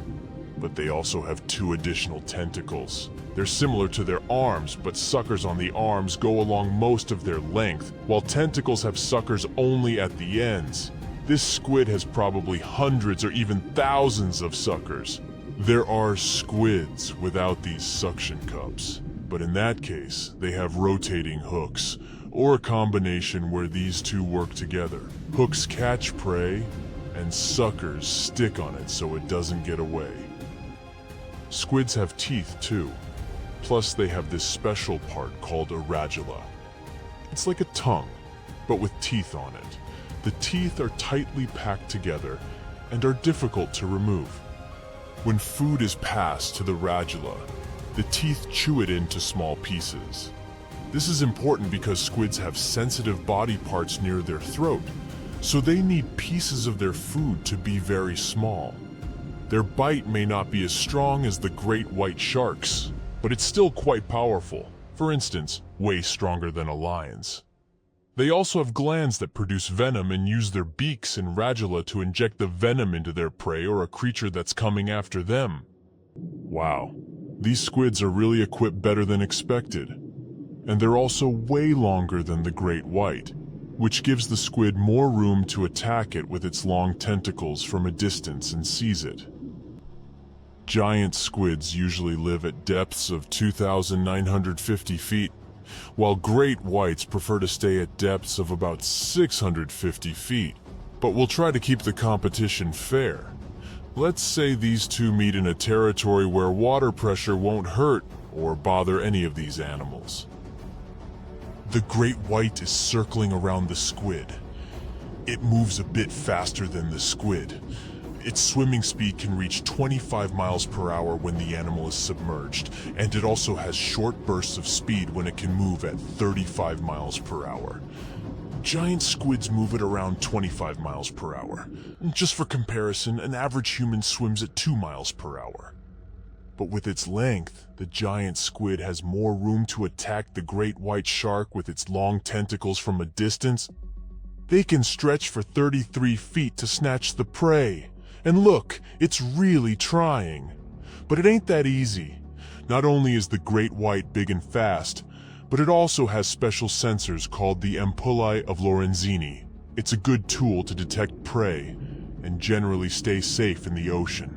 but they also have 2 additional tentacles. They're similar to their arms, but suckers on the arms go along most of their length, while tentacles have suckers only at the ends. This squid has probably hundreds or even thousands of suckers. There are squids without these suction cups, but in that case, they have rotating hooks, or a combination where these two work together. Hooks catch prey, and suckers stick on it so it doesn't get away. Squids have teeth too, plus they have this special part called a radula. It's like a tongue, but with teeth on it. The teeth are tightly packed together and are difficult to remove. When food is passed to the radula, the teeth chew it into small pieces. This is important because squids have sensitive body parts near their throat, so they need pieces of their food to be very small. Their bite may not be as strong as the great white sharks, but it's still quite powerful. For instance, way stronger than a lion's. They also have glands that produce venom and use their beaks and radula to inject the venom into their prey or a creature that's coming after them. Wow, these squids are really equipped better than expected. And they're also way longer than the great white, which gives the squid more room to attack it with its long tentacles from a distance and seize it. Giant squids usually live at depths of 2,950 feet, while great whites prefer to stay at depths of about 650 feet. But we'll try to keep the competition fair. Let's say these two meet in a territory where water pressure won't hurt or bother any of these animals. The great white is circling around the squid. It moves a bit faster than the squid. Its swimming speed can reach 25 miles per hour when the animal is submerged, and it also has short bursts of speed when it can move at 35 miles per hour. Giant squids move at around 25 miles per hour. Just for comparison, an average human swims at 2 miles per hour. But with its length, the giant squid has more room to attack the great white shark with its long tentacles from a distance. They can stretch for 33 feet to snatch the prey. And look, it's really trying. But it ain't that easy. Not only is the great white big and fast, but it also has special sensors called the ampullae of Lorenzini. It's a good tool to detect prey and generally stay safe in the ocean.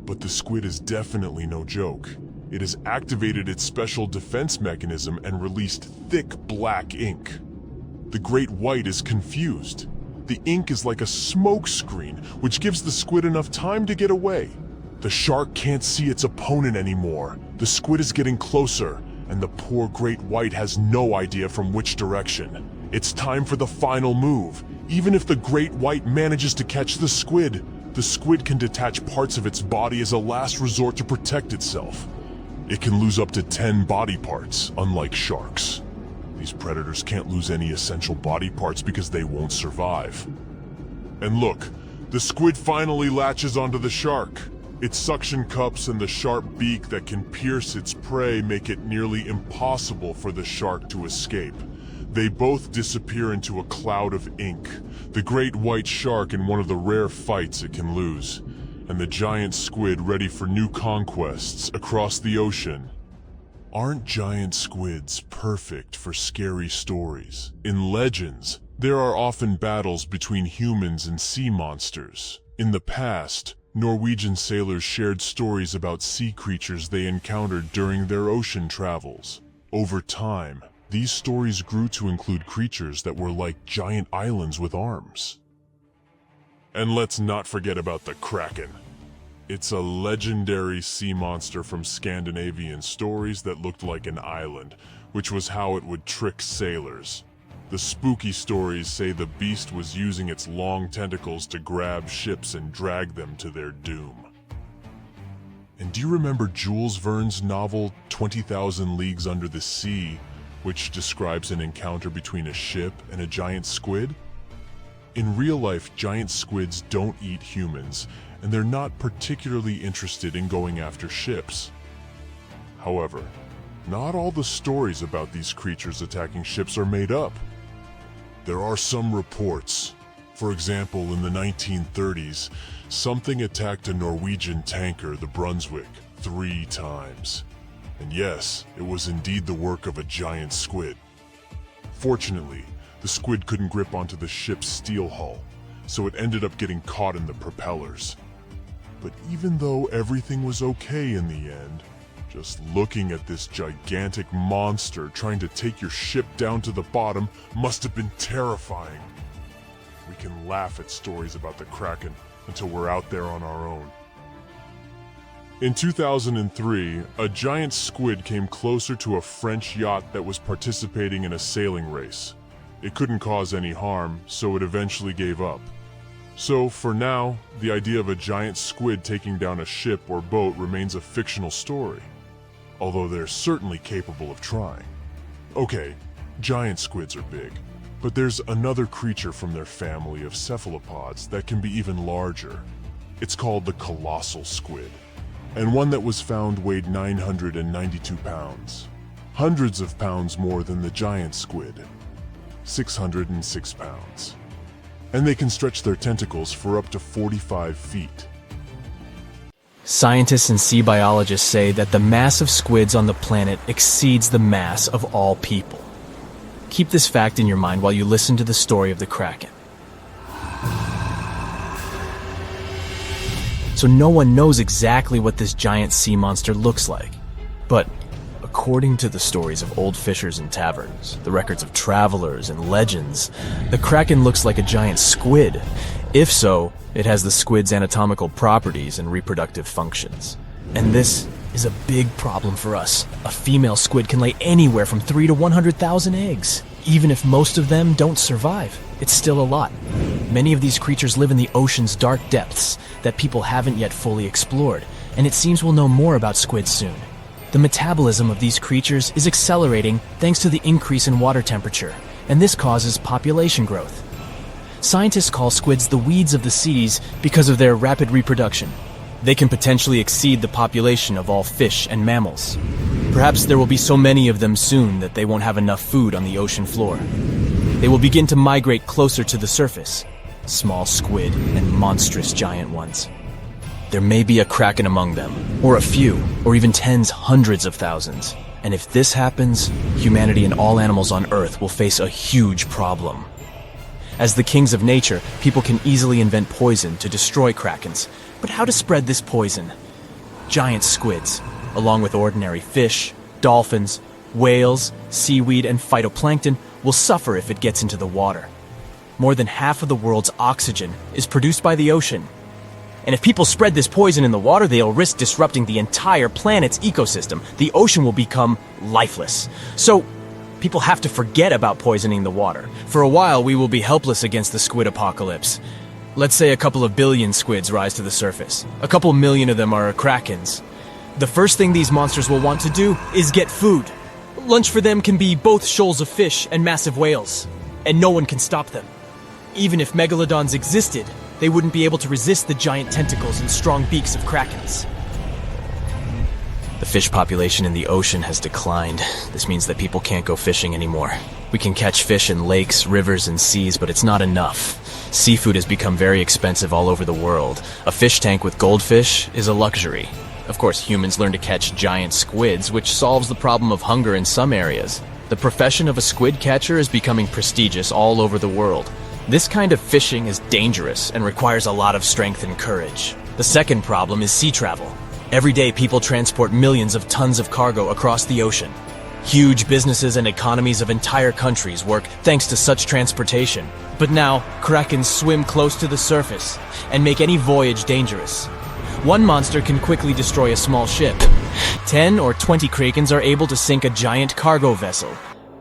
But the squid is definitely no joke. It has activated its special defense mechanism and released thick black ink. The great white is confused. The ink is like a smoke screen, which gives the squid enough time to get away. The shark can't see its opponent anymore. The squid is getting closer, and the poor great white has no idea from which direction. It's time for the final move. Even if the great white manages to catch the squid can detach parts of its body as a last resort to protect itself. It can lose up to 10 body parts, unlike sharks. These predators can't lose any essential body parts because they won't survive. And look, the squid finally latches onto the shark. Its suction cups and the sharp beak that can pierce its prey make it nearly impossible for the shark to escape. They both disappear into a cloud of ink, the great white shark in one of the rare fights it can lose, and the giant squid ready for new conquests across the ocean. Aren't giant squids perfect for scary stories? In legends, there are often battles between humans and sea monsters. In the past, Norwegian sailors shared stories about sea creatures they encountered during their ocean travels. Over time, these stories grew to include creatures that were like giant islands with arms. And let's not forget about the Kraken. It's a legendary sea monster from Scandinavian stories that looked like an island, which was how it would trick sailors. The spooky stories say the beast was using its long tentacles to grab ships and drag them to their doom. And do you remember Jules Verne's novel 20,000 Leagues Under the Sea, which describes an encounter between a ship and a giant squid? In real life, giant squids don't eat humans, and they're not particularly interested in going after ships. However, not all the stories about these creatures attacking ships are made up. There are some reports. For example, in the 1930s, something attacked a Norwegian tanker, the Brunswick, 3 times. And yes, it was indeed the work of a giant squid. Fortunately, the squid couldn't grip onto the ship's steel hull, so it ended up getting caught in the propellers. But even though everything was okay in the end, just looking at this gigantic monster trying to take your ship down to the bottom must have been terrifying. We can laugh at stories about the Kraken until we're out there on our own. In 2003, a giant squid came closer to a French yacht that was participating in a sailing race. It couldn't cause any harm, so it eventually gave up. So, for now, the idea of a giant squid taking down a ship or boat remains a fictional story, although they're certainly capable of trying. Okay, giant squids are big, but there's another creature from their family of cephalopods that can be even larger. It's called the colossal squid, and one that was found weighed 992 pounds, hundreds of pounds more than the giant squid, 606 pounds. And they can stretch their tentacles for up to 45 feet. Scientists and sea biologists say that the mass of squids on the planet exceeds the mass of all people. Keep this fact in your mind while you listen to the story of the Kraken. So no one knows exactly what this giant sea monster looks like. But according to the stories of old fishers and taverns, the records of travelers and legends, the Kraken looks like a giant squid. If so, it has the squid's anatomical properties and reproductive functions. And this is a big problem for us. A female squid can lay anywhere from 3 to 100,000 eggs. Even if most of them don't survive, it's still a lot. Many of these creatures live in the ocean's dark depths that people haven't yet fully explored, and it seems we'll know more about squids soon. The metabolism of these creatures is accelerating thanks to the increase in water temperature, and this causes population growth. Scientists call squids the weeds of the seas because of their rapid reproduction. They can potentially exceed the population of all fish and mammals. Perhaps there will be so many of them soon that they won't have enough food on the ocean floor. They will begin to migrate closer to the surface, small squid and monstrous giant ones. There may be a Kraken among them, or a few, or even tens, hundreds of thousands. And if this happens, humanity and all animals on Earth will face a huge problem. As the kings of nature, people can easily invent poison to destroy Krakens. But how to spread this poison? Giant squids, along with ordinary fish, dolphins, whales, seaweed, and phytoplankton, will suffer if it gets into the water. More than half of the world's oxygen is produced by the ocean. And if people spread this poison in the water, they'll risk disrupting the entire planet's ecosystem. The ocean will become lifeless. So, people have to forget about poisoning the water. For a while, we will be helpless against the squid apocalypse. Let's say a couple of billion squids rise to the surface. A couple million of them are Krakens. The first thing these monsters will want to do is get food. Lunch for them can be both shoals of fish and massive whales. And no one can stop them. Even if megalodons existed, they wouldn't be able to resist the giant tentacles and strong beaks of Krakens. The fish population in the ocean has declined. This means that people can't go fishing anymore. We can catch fish in lakes, rivers, and seas, but it's not enough. Seafood has become very expensive all over the world. A fish tank with goldfish is a luxury. Of course, humans learn to catch giant squids, which solves the problem of hunger in some areas. The profession of a squid catcher is becoming prestigious all over the world. This kind of fishing is dangerous and requires a lot of strength and courage. The second problem is sea travel. Every day, people transport millions of tons of cargo across the ocean. Huge businesses and economies of entire countries work thanks to such transportation. But now, Krakens swim close to the surface and make any voyage dangerous. One monster can quickly destroy a small ship. 10 or 20 Krakens are able to sink a giant cargo vessel.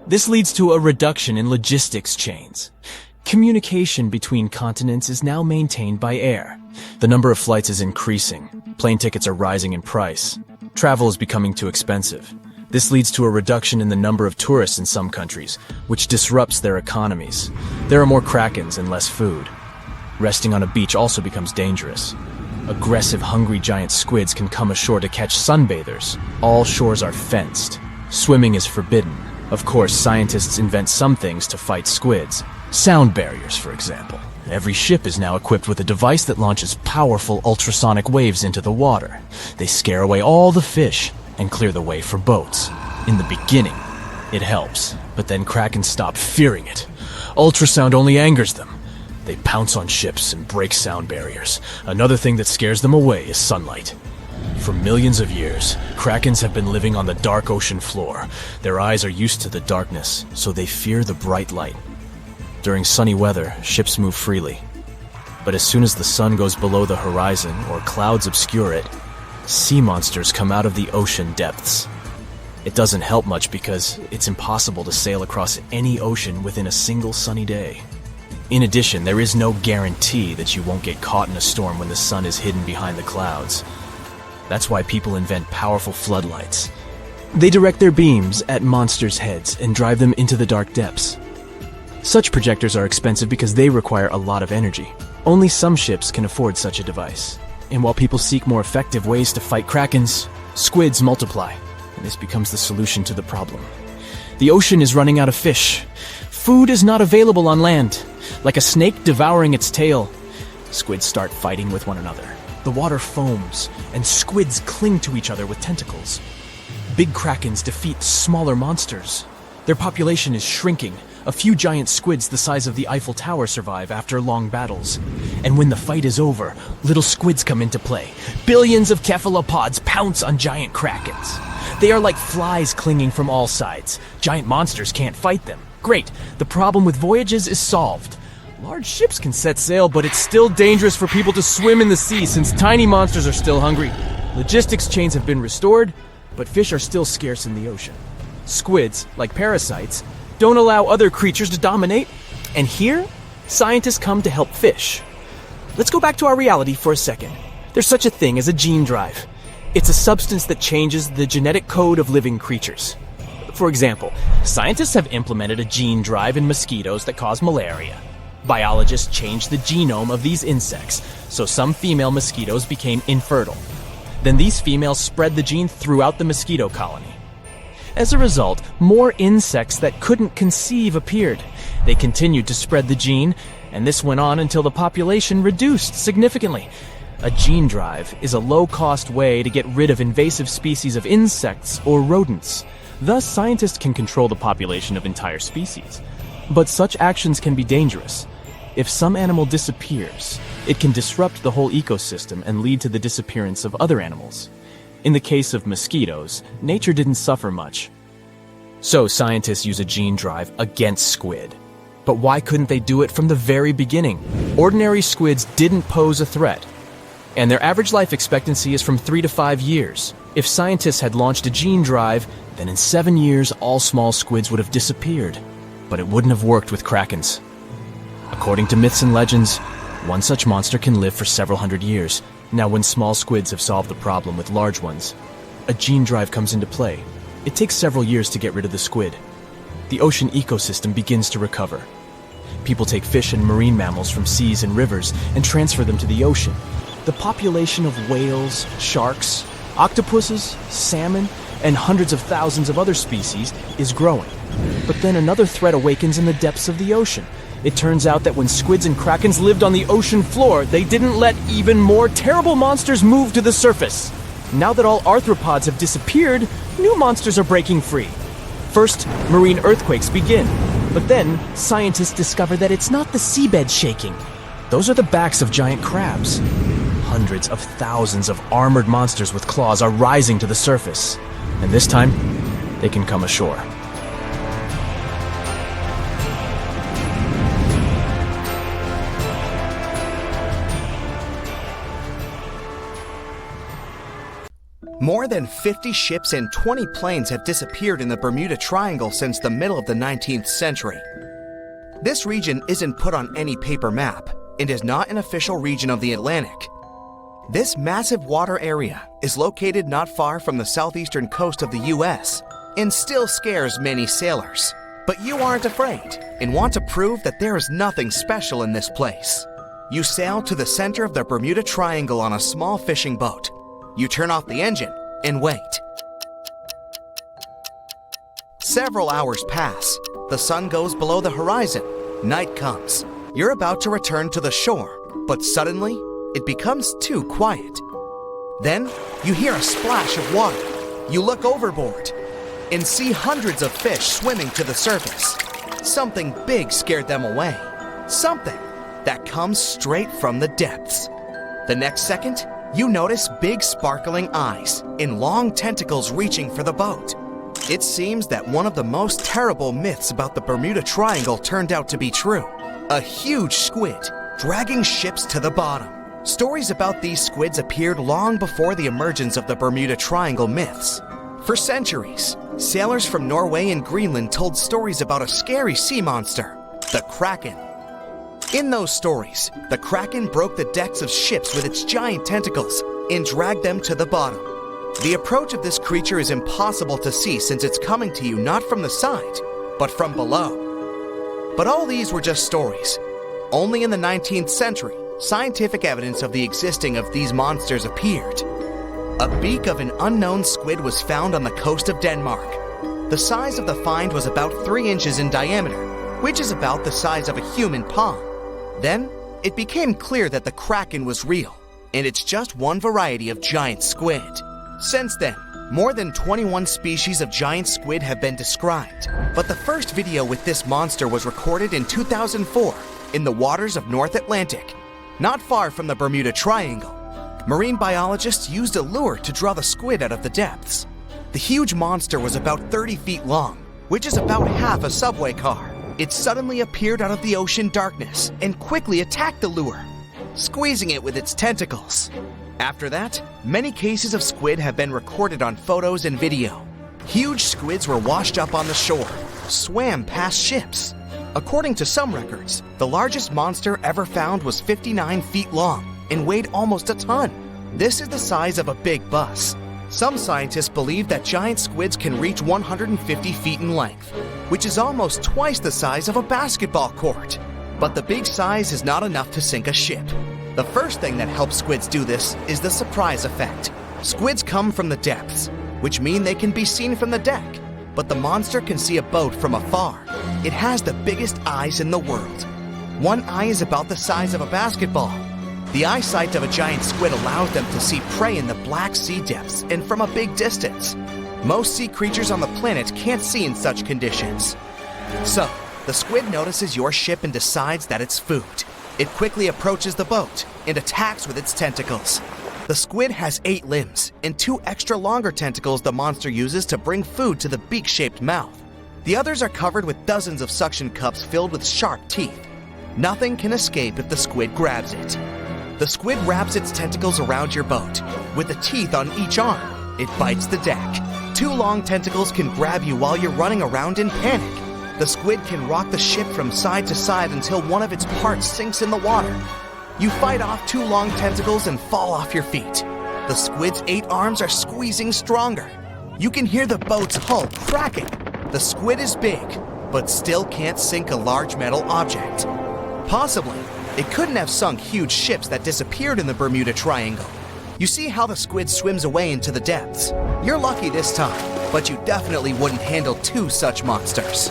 This leads to a reduction in logistics chains. Communication between continents is now maintained by air. The number of flights is increasing. Plane tickets are rising in price. Travel is becoming too expensive. This leads to a reduction in the number of tourists in some countries, which disrupts their economies. There are more Krakens and less food. Resting on a beach also becomes dangerous. Aggressive, hungry giant squids can come ashore to catch sunbathers. All shores are fenced. Swimming is forbidden. Of course, scientists invent some things to fight squids. Sound barriers, for example. Every ship is now equipped with a device that launches powerful ultrasonic waves into the water. They scare away all the fish and clear the way for boats. In the beginning, it helps, but then Kraken stop fearing it. Ultrasound only angers them. They pounce on ships and break sound barriers. Another thing that scares them away is sunlight. For millions of years, Krakens have been living on the dark ocean floor. Their eyes are used to the darkness, so they fear the bright light. During sunny weather, ships move freely. But as soon as the sun goes below the horizon or clouds obscure it, sea monsters come out of the ocean depths. It doesn't help much because it's impossible to sail across any ocean within a single sunny day. In addition, there is no guarantee that you won't get caught in a storm when the sun is hidden behind the clouds. That's why people invent powerful floodlights. They direct their beams at monsters' heads and drive them into the dark depths. Such projectors are expensive because they require a lot of energy. Only some ships can afford such a device. And while people seek more effective ways to fight Krakens, squids multiply, and this becomes the solution to the problem. The ocean is running out of fish. Food is not available on land. Like a snake devouring its tail, squids start fighting with one another. The water foams, and squids cling to each other with tentacles. Big Krakens defeat smaller monsters. Their population is shrinking. A few giant squids the size of the Eiffel Tower survive after long battles. And when the fight is over, little squids come into play. Billions of cephalopods pounce on giant Krakens. They are like flies clinging from all sides. Giant monsters can't fight them. Great, the problem with voyages is solved. Large ships can set sail, but it's still dangerous for people to swim in the sea since tiny monsters are still hungry. Logistics chains have been restored, but fish are still scarce in the ocean. Squids, like parasites, don't allow other creatures to dominate, and here, scientists come to help fish. Let's go back to our reality for a second. There's such a thing as a gene drive. It's a substance that changes the genetic code of living creatures. For example, scientists have implemented a gene drive in mosquitoes that cause malaria. Biologists changed the genome of these insects, so some female mosquitoes became infertile. Then these females spread the gene throughout the mosquito colony. As a result, more insects that couldn't conceive appeared. They continued to spread the gene, and this went on until the population reduced significantly. A gene drive is a low-cost way to get rid of invasive species of insects or rodents. Thus, scientists can control the population of entire species. But such actions can be dangerous. If some animal disappears, it can disrupt the whole ecosystem and lead to the disappearance of other animals. In the case of mosquitoes, nature didn't suffer much. So scientists use a gene drive against squid. But why couldn't they do it from the very beginning? Ordinary squids didn't pose a threat, and their average life expectancy is from 3 to 5 years. If scientists had launched a gene drive, then in 7 years all small squids would have disappeared. But it wouldn't have worked with Krakens. According to myths and legends, one such monster can live for several hundred years. Now, when small squids have solved the problem with large ones, a gene drive comes into play. It takes several years to get rid of the squid. The ocean ecosystem begins to recover. People take fish and marine mammals from seas and rivers and transfer them to the ocean. The population of whales, sharks, octopuses, salmon, and hundreds of thousands of other species is growing. But then another threat awakens in the depths of the ocean. It turns out that when squids and krakens lived on the ocean floor, they didn't let even more terrible monsters move to the surface. Now that all arthropods have disappeared, new monsters are breaking free. First, marine earthquakes begin. But then, scientists discover that it's not the seabed shaking. Those are the backs of giant crabs. Hundreds of thousands of armored monsters with claws are rising to the surface, and this time, they can come ashore. More than 50 ships and 20 planes have disappeared in the Bermuda Triangle since the middle of the 19th century. This region isn't put on any paper map and is not an official region of the Atlantic. This massive water area is located not far from the southeastern coast of the US and still scares many sailors. But you aren't afraid and want to prove that there is nothing special in this place. You sail to the center of the Bermuda Triangle on a small fishing boat. You turn off the engine and wait. Several hours pass. The sun goes below the horizon. Night comes. You're about to return to the shore, but suddenly, it becomes too quiet. Then, you hear a splash of water. You look overboard and see hundreds of fish swimming to the surface. Something big scared them away. Something that comes straight from the depths. The next second, you notice big sparkling eyes and long tentacles reaching for the boat. It seems that one of the most terrible myths about the Bermuda Triangle turned out to be true. A huge squid dragging ships to the bottom. Stories about these squids appeared long before the emergence of the Bermuda Triangle myths. For centuries, sailors from Norway and Greenland told stories about a scary sea monster, the Kraken. In those stories, the Kraken broke the decks of ships with its giant tentacles and dragged them to the bottom. The approach of this creature is impossible to see since it's coming to you not from the side, but from below. But all these were just stories. Only in the 19th century, scientific evidence of the existing of these monsters appeared. A beak of an unknown squid was found on the coast of Denmark. The size of the find was about 3 inches in diameter, which is about the size of a human palm. Then, it became clear that the Kraken was real, and it's just one variety of giant squid. Since then, more than 21 species of giant squid have been described, but the first video with this monster was recorded in 2004 in the waters of North Atlantic, not far from the Bermuda Triangle. Marine biologists used a lure to draw the squid out of the depths. The huge monster was about 30 feet long, which is about half a subway car. It suddenly appeared out of the ocean darkness and quickly attacked the lure, squeezing it with its tentacles. After that, many cases of squid have been recorded on photos and video. Huge squids were washed up on the shore, swam past ships. According to some records, the largest monster ever found was 59 feet long and weighed almost a ton. This is the size of a big bus. Some scientists believe that giant squids can reach 150 feet in length, which is almost twice the size of a basketball court. But the big size is not enough to sink a ship. The first thing that helps squids do this is the surprise effect. Squids come from the depths, which mean they can be seen from the deck, but the monster can see a boat from afar. It has the biggest eyes in the world. One eye is about the size of a basketball. The eyesight of a giant squid allows them to see prey in the Black Sea depths and from a big distance. Most sea creatures on the planet can't see in such conditions. So, the squid notices your ship and decides that it's food. It quickly approaches the boat and attacks with its tentacles. The squid has 8 limbs and 2 extra longer tentacles the monster uses to bring food to the beak-shaped mouth. The others are covered with dozens of suction cups filled with sharp teeth. Nothing can escape if the squid grabs it. The squid wraps its tentacles around your boat. With the teeth on each arm, it bites the deck. 2 long tentacles can grab you while you're running around in panic. The squid can rock the ship from side to side until one of its parts sinks in the water. You fight off 2 long tentacles and fall off your feet. The squid's 8 arms are squeezing stronger. You can hear the boat's hull cracking. The squid is big, but still can't sink a large metal object. Possibly, it couldn't have sunk huge ships that disappeared in the Bermuda Triangle. You see how the squid swims away into the depths. You're lucky this time, but you definitely wouldn't handle 2 such monsters.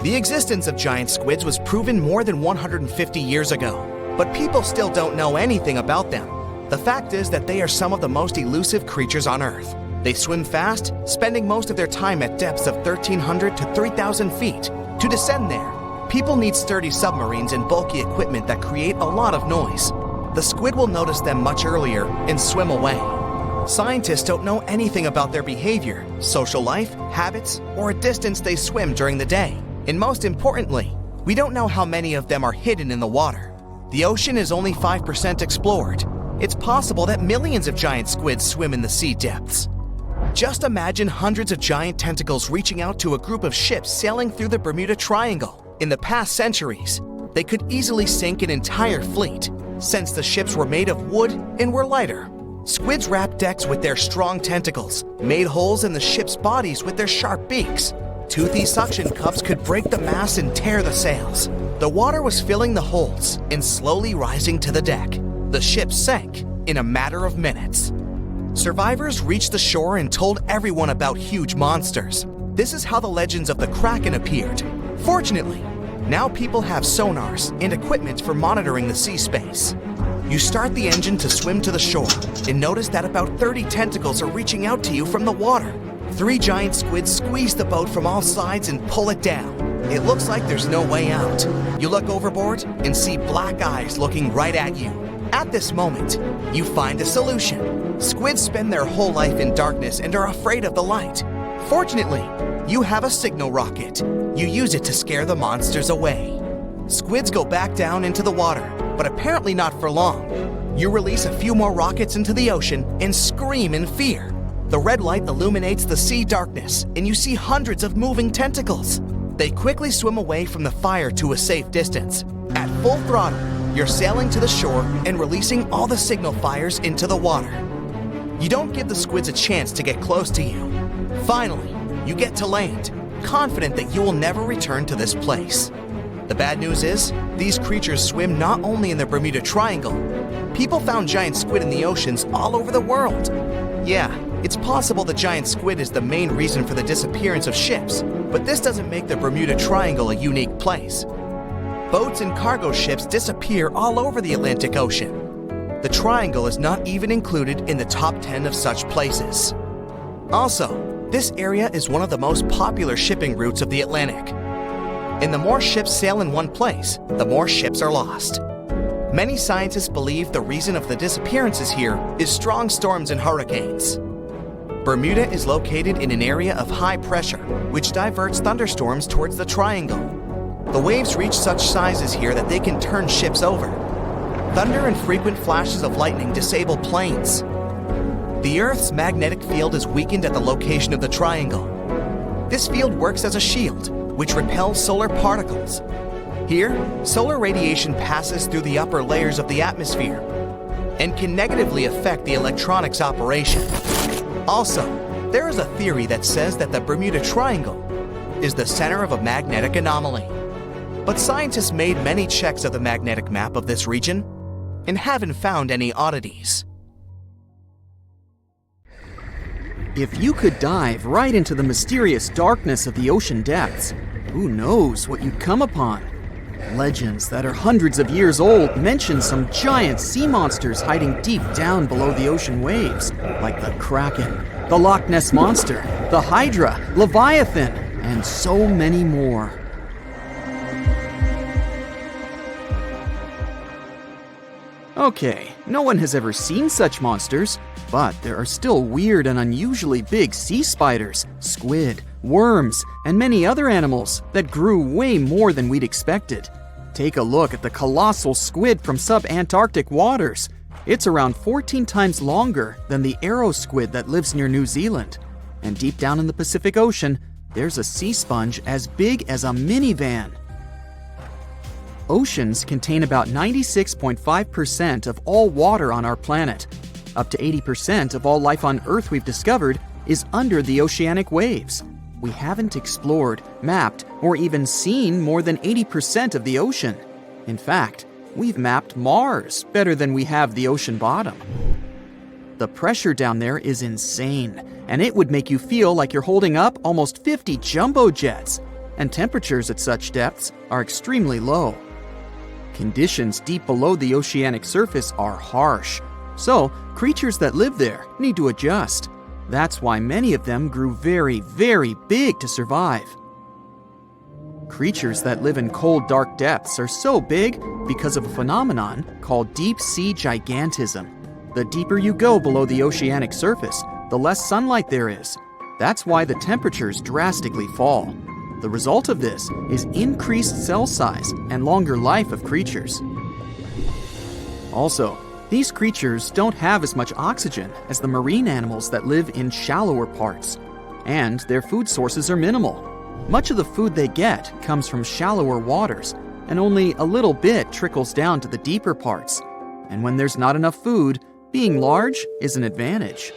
The existence of giant squids was proven more than 150 years ago, but people still don't know anything about them. The fact is that they are some of the most elusive creatures on Earth. They swim fast, spending most of their time at depths of 1,300 to 3,000 feet. To descend there, people need sturdy submarines and bulky equipment that create a lot of noise. the squid will notice them much earlier and swim away. Scientists don't know anything about their behavior, social life, habits, or a distance they swim during the day. And most importantly, we don't know how many of them are hidden in the water. The ocean is only 5% explored. It's possible that millions of giant squids swim in the sea depths. Just imagine hundreds of giant tentacles reaching out to a group of ships sailing through the Bermuda Triangle. In the past centuries, they could easily sink an entire fleet, since the ships were made of wood and were lighter. Squids wrapped decks with their strong tentacles, made holes in the ship's bodies with their sharp beaks. Toothy suction cups could break the masts and tear the sails. The water was filling the holes and slowly rising to the deck. The ship sank in a matter of minutes. Survivors reached the shore and told everyone about huge monsters. This is how the legends of the Kraken appeared. Fortunately, now people have sonars and equipment for monitoring the sea space. You start the engine to swim to the shore and notice that about 30 tentacles are reaching out to you from the water. 3 giant squids squeeze the boat from all sides and pull it down. It looks like there's no way out. You look overboard and see black eyes looking right at you. At this moment, you find a solution. Squids spend their whole life in darkness and are afraid of the light. Fortunately, you have a signal rocket. You use it to scare the monsters away. Squids go back down into the water, but apparently not for long. You release a few more rockets into the ocean and scream in fear. The red light illuminates the sea darkness, and you see hundreds of moving tentacles. They quickly swim away from the fire to a safe distance. At full throttle, you're sailing to the shore and releasing all the signal fires into the water. You don't give the squids a chance to get close to you. Finally, you get to land, confident that you will never return to this place. The bad news is, these creatures swim not only in the Bermuda Triangle. People found giant squid in the oceans all over the world. Yeah, it's possible the giant squid is the main reason for the disappearance of ships, but this doesn't make the Bermuda Triangle a unique place. Boats and cargo ships disappear all over the Atlantic Ocean. The Triangle is not even included in the top 10 of such places. Also, this area is one of the most popular shipping routes of the Atlantic. And the more ships sail in one place, the more ships are lost. Many scientists believe the reason of the disappearances here is strong storms and hurricanes. Bermuda is located in an area of high pressure, which diverts thunderstorms towards the triangle. The waves reach such sizes here that they can turn ships over. Thunder and frequent flashes of lightning disable planes. The Earth's magnetic field is weakened at the location of the triangle. This field works as a shield, which repels solar particles. Here, solar radiation passes through the upper layers of the atmosphere and can negatively affect the electronics operation. Also, there is a theory that says that the Bermuda Triangle is the center of a magnetic anomaly. But scientists made many checks of the magnetic map of this region and haven't found any oddities. If you could dive right into the mysterious darkness of the ocean depths, who knows what you'd come upon? Legends that are hundreds of years old mention some giant sea monsters hiding deep down below the ocean waves, like the Kraken, the Loch Ness Monster, the Hydra, Leviathan, and so many more. Okay, no one has ever seen such monsters, but there are still weird and unusually big sea spiders, squid, worms, and many other animals that grew way more than we'd expected. Take a look at the colossal squid from sub-Antarctic waters. It's around 14 times longer than the arrow squid that lives near New Zealand. And deep down in the Pacific Ocean, there's a sea sponge as big as a minivan. Oceans contain about 96.5% of all water on our planet. Up to 80% of all life on Earth we've discovered is under the oceanic waves. We haven't explored, mapped, or even seen more than 80% of the ocean. In fact, we've mapped Mars better than we have the ocean bottom. The pressure down there is insane, and it would make you feel like you're holding up almost 50 jumbo jets. And temperatures at such depths are extremely low. Conditions deep below the oceanic surface are harsh, so creatures that live there need to adjust. That's why many of them grew very, very big to survive. Creatures that live in cold, dark depths are so big because of a phenomenon called deep-sea gigantism. The deeper you go below the oceanic surface, the less sunlight there is. That's why the temperatures drastically fall. The result of this is increased cell size and longer life of creatures. Also, these creatures don't have as much oxygen as the marine animals that live in shallower parts, and their food sources are minimal. Much of the food they get comes from shallower waters, and only a little bit trickles down to the deeper parts. And when there's not enough food, being large is an advantage.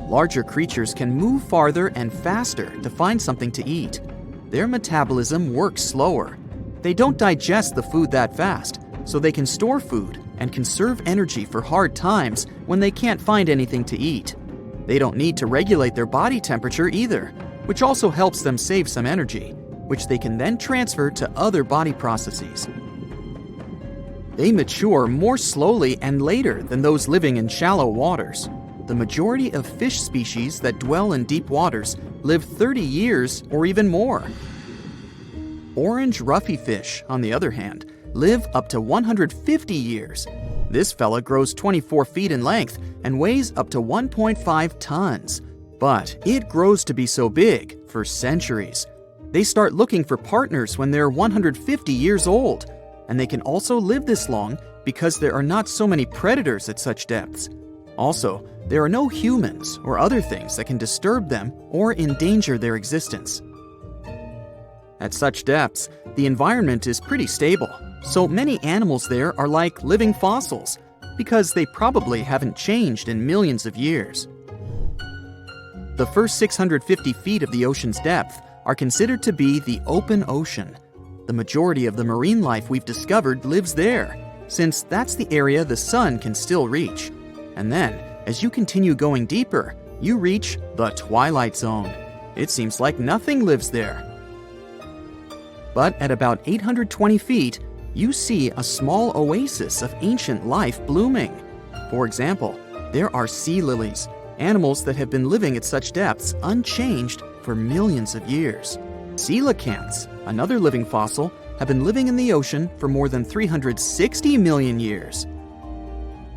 Larger creatures can move farther and faster to find something to eat. Their metabolism works slower. They don't digest the food that fast, so they can store food and conserve energy for hard times when they can't find anything to eat. They don't need to regulate their body temperature either, which also helps them save some energy, which they can then transfer to other body processes. They mature more slowly and later than those living in shallow waters. The majority of fish species that dwell in deep waters live 30 years or even more. Orange ruffy fish, on the other hand, live up to 150 years. This fella grows 24 feet in length and weighs up to 1.5 tons. But it grows to be so big for centuries. They start looking for partners when they're 150 years old, and they can also live this long because there are not so many predators at such depths. Also, there are no humans or other things that can disturb them or endanger their existence. At such depths, the environment is pretty stable, so many animals there are like living fossils, because they probably haven't changed in millions of years. The first 650 feet of the ocean's depth are considered to be the open ocean. The majority of the marine life we've discovered lives there, since that's the area the sun can still reach. And then, as you continue going deeper, you reach the twilight zone. It seems like nothing lives there. But at about 820 feet, you see a small oasis of ancient life blooming. For example, there are sea lilies, animals that have been living at such depths unchanged for millions of years. Coelacanths, another living fossil, have been living in the ocean for more than 360 million years.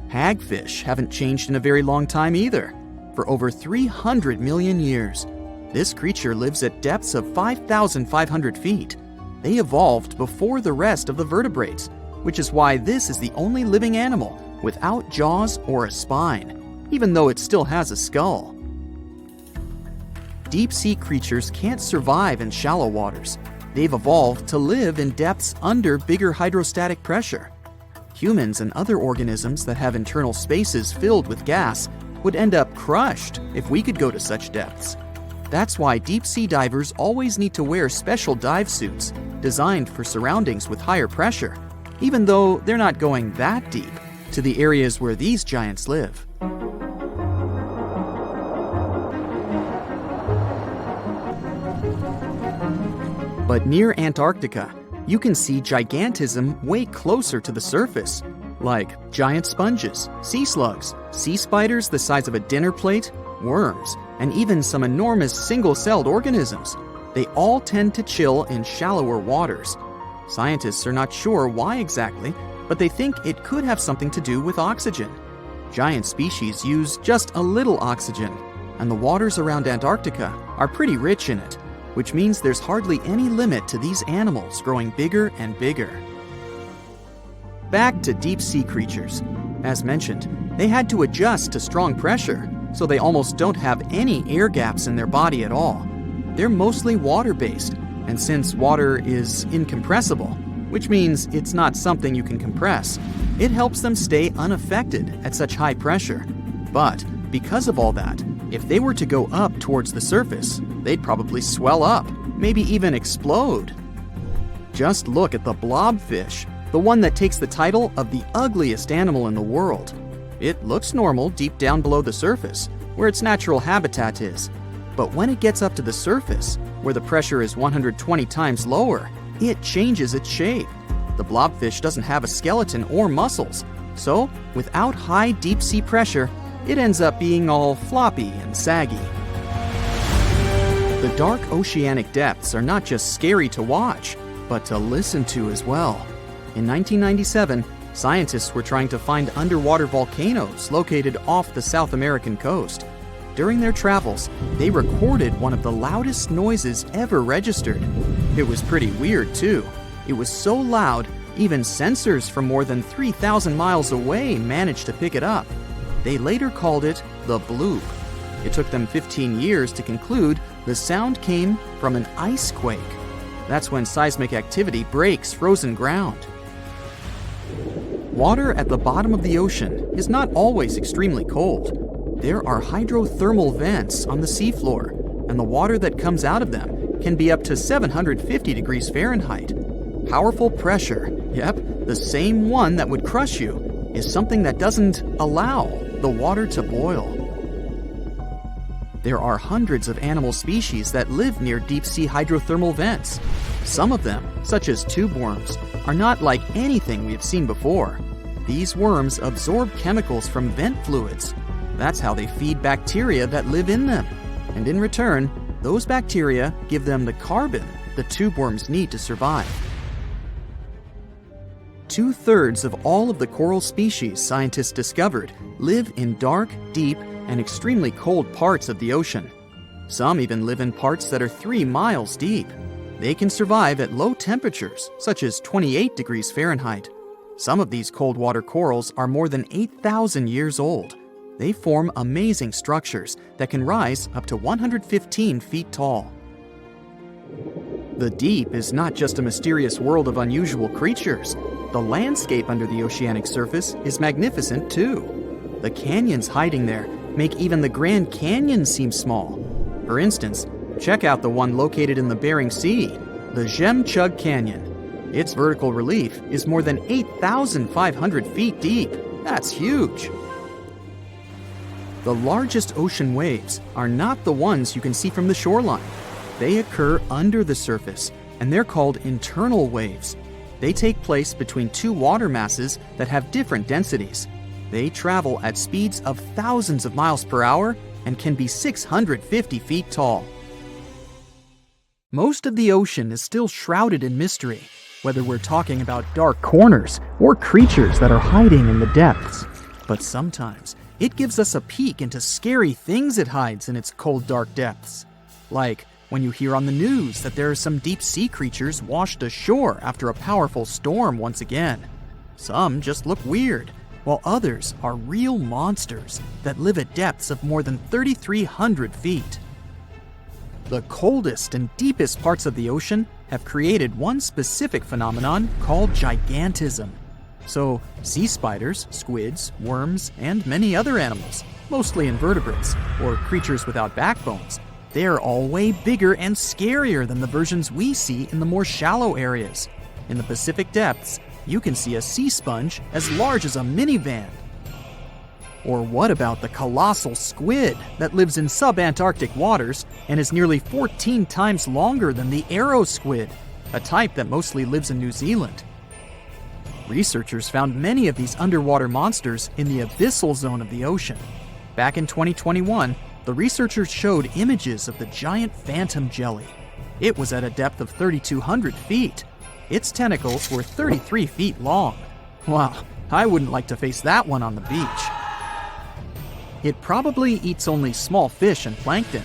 Hagfish haven't changed in a very long time either, for over 300 million years. This creature lives at depths of 5,500 feet. They evolved before the rest of the vertebrates, which is why this is the only living animal without jaws or a spine, even though it still has a skull. Deep-sea creatures can't survive in shallow waters. They've evolved to live in depths under bigger hydrostatic pressure. Humans and other organisms that have internal spaces filled with gas would end up crushed if we could go to such depths. That's why deep-sea divers always need to wear special dive suits designed for surroundings with higher pressure, even though they're not going that deep to the areas where these giants live. But near Antarctica, you can see gigantism way closer to the surface, like giant sponges, sea slugs, sea spiders the size of a dinner plate, worms, and even some enormous single-celled organisms. They all tend to chill in shallower waters. Scientists are not sure why exactly, but they think it could have something to do with oxygen. Giant species use just a little oxygen, and the waters around Antarctica are pretty rich in it, which means there's hardly any limit to these animals growing bigger and bigger. Back to deep-sea creatures. As mentioned, they had to adjust to strong pressure, so they almost don't have any air gaps in their body at all. They're mostly water-based, and since water is incompressible, which means it's not something you can compress, it helps them stay unaffected at such high pressure. But because of all that, if they were to go up towards the surface, they'd probably swell up, maybe even explode. Just look at the blobfish, the one that takes the title of the ugliest animal in the world. It looks normal deep down below the surface, where its natural habitat is. But when it gets up to the surface, where the pressure is 120 times lower, it changes its shape. The blobfish doesn't have a skeleton or muscles, so without high deep-sea pressure, it ends up being all floppy and saggy. The dark oceanic depths are not just scary to watch, but to listen to as well. In 1997, scientists were trying to find underwater volcanoes located off the South American coast. During their travels, they recorded one of the loudest noises ever registered. It was pretty weird, too. It was so loud, even sensors from more than 3,000 miles away managed to pick it up. They later called it the bloop. It took them 15 years to conclude the sound came from an ice quake. That's when seismic activity breaks frozen ground. Water at the bottom of the ocean is not always extremely cold. There are hydrothermal vents on the seafloor, and the water that comes out of them can be up to 750 degrees Fahrenheit. Powerful pressure, yep, the same one that would crush you, is something that doesn't allow the water to boil. There are hundreds of animal species that live near deep-sea hydrothermal vents. Some of them, such as tube worms, are not like anything we have seen before. These worms absorb chemicals from vent fluids. That's how they feed bacteria that live in them. And in return, those bacteria give them the carbon the tube worms need to survive. 2/3 of all of the coral species scientists discovered live in dark, deep, and extremely cold parts of the ocean. Some even live in parts that are 3 miles deep. They can survive at low temperatures, such as 28 degrees Fahrenheit. Some of these cold water corals are more than 8,000 years old. They form amazing structures that can rise up to 115 feet tall. The deep is not just a mysterious world of unusual creatures. The landscape under the oceanic surface is magnificent too. The canyons hiding there make even the Grand Canyon seem small. For instance, check out the one located in the Bering Sea, the Jemchug Canyon. Its vertical relief is more than 8,500 feet deep. That's huge. The largest ocean waves are not the ones you can see from the shoreline. They occur under the surface, and they're called internal waves. They take place between two water masses that have different densities. They travel at speeds of thousands of miles per hour and can be 650 feet tall. Most of the ocean is still shrouded in mystery, whether we're talking about dark corners or creatures that are hiding in the depths. But sometimes it gives us a peek into scary things it hides in its cold, dark depths. Like when you hear on the news that there are some deep-sea creatures washed ashore after a powerful storm once again. Some just look weird, while others are real monsters that live at depths of more than 3,300 feet. The coldest and deepest parts of the ocean have created one specific phenomenon called gigantism. So, sea spiders, squids, worms, and many other animals, mostly invertebrates, or creatures without backbones, they're all way bigger and scarier than the versions we see in the more shallow areas. In the Pacific depths, you can see a sea sponge as large as a minivan. Or what about the colossal squid that lives in subantarctic waters and is nearly 14 times longer than the arrow squid, a type that mostly lives in New Zealand? Researchers found many of these underwater monsters in the abyssal zone of the ocean. Back in 2021, the researchers showed images of the giant phantom jelly. It was at a depth of 3,200 feet. Its tentacles were 33 feet long. Wow, I wouldn't like to face that one on the beach. It probably eats only small fish and plankton,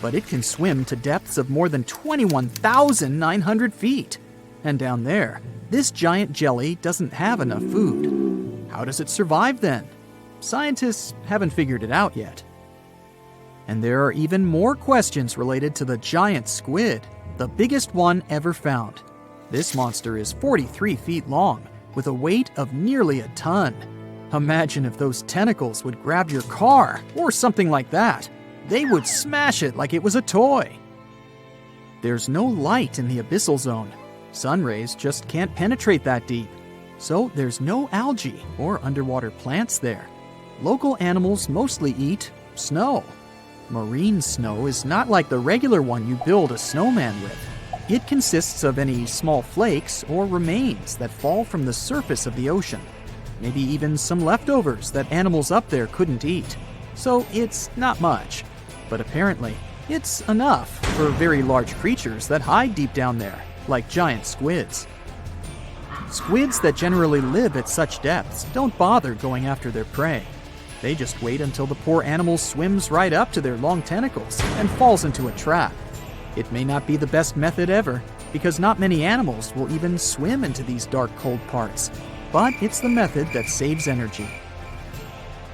but it can swim to depths of more than 21,900 feet. And down there, this giant jelly doesn't have enough food. How does it survive then? Scientists haven't figured it out yet. And there are even more questions related to the giant squid, the biggest one ever found. This monster is 43 feet long, with a weight of nearly a ton. Imagine if those tentacles would grab your car, or something like that. They would smash it like it was a toy. There's no light in the abyssal zone. Sun rays just can't penetrate that deep. So there's no algae or underwater plants there. Local animals mostly eat snow. Marine snow is not like the regular one you build a snowman with. It consists of any small flakes or remains that fall from the surface of the ocean. Maybe even some leftovers that animals up there couldn't eat. So it's not much, but apparently it's enough for for very large creatures that hide deep down there, like giant squids. Squids that generally live at such depths don't bother going after their prey. They just wait until the poor animal swims right up to their long tentacles and falls into a trap. It may not be the best method ever, because not many animals will even swim into these dark, cold parts, but it's the method that saves energy.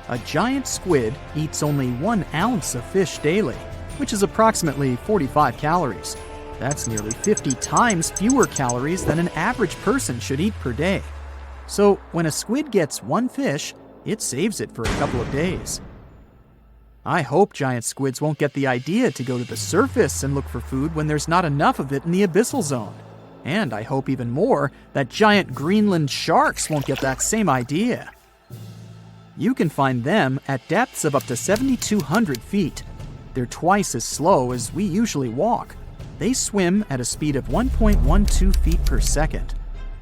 A giant squid eats only 1 ounce of fish daily, which is approximately 45 calories. That's nearly 50 times fewer calories than an average person should eat per day. So when a squid gets 1 fish, it saves it for a couple of days. I hope giant squids won't get the idea to go to the surface and look for food when there's not enough of it in the abyssal zone. And I hope even more that giant Greenland sharks won't get that same idea. You can find them at depths of up to 7,200 feet. They're twice as slow as we usually walk. They swim at a speed of 1.12 feet per second.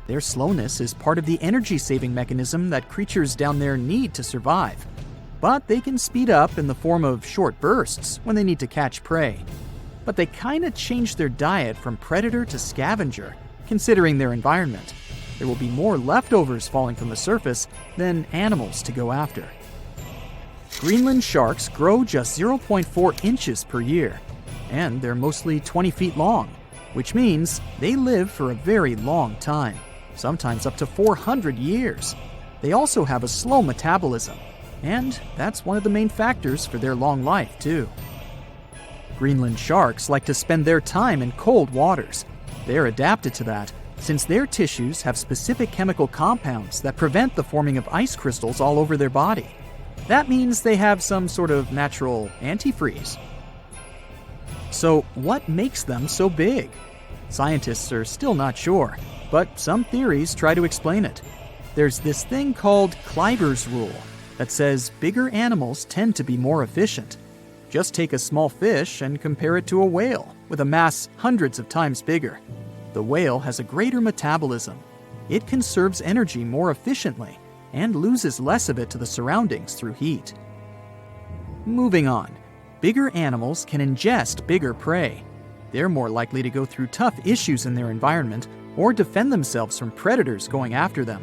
Their slowness is part of the energy-saving mechanism that creatures down there need to survive. But they can speed up in the form of short bursts when they need to catch prey. But they kinda change their diet from predator to scavenger, considering their environment. There will be more leftovers falling from the surface than animals to go after. Greenland sharks grow just 0.4 inches per year, and they're mostly 20 feet long, which means they live for a very long time, sometimes up to 400 years. They also have a slow metabolism, and that's one of the main factors for their long life, too. Greenland sharks like to spend their time in cold waters. They're adapted to that, since their tissues have specific chemical compounds that prevent the forming of ice crystals all over their body. That means they have some sort of natural antifreeze. So what makes them so big? Scientists are still not sure, but some theories try to explain it. There's this thing called Kleiber's rule that says bigger animals tend to be more efficient. Just take a small fish and compare it to a whale with a mass hundreds of times bigger. The whale has a greater metabolism. It conserves energy more efficiently and loses less of it to the surroundings through heat. Moving on. Bigger animals can ingest bigger prey. They're more likely to go through tough issues in their environment or defend themselves from predators going after them.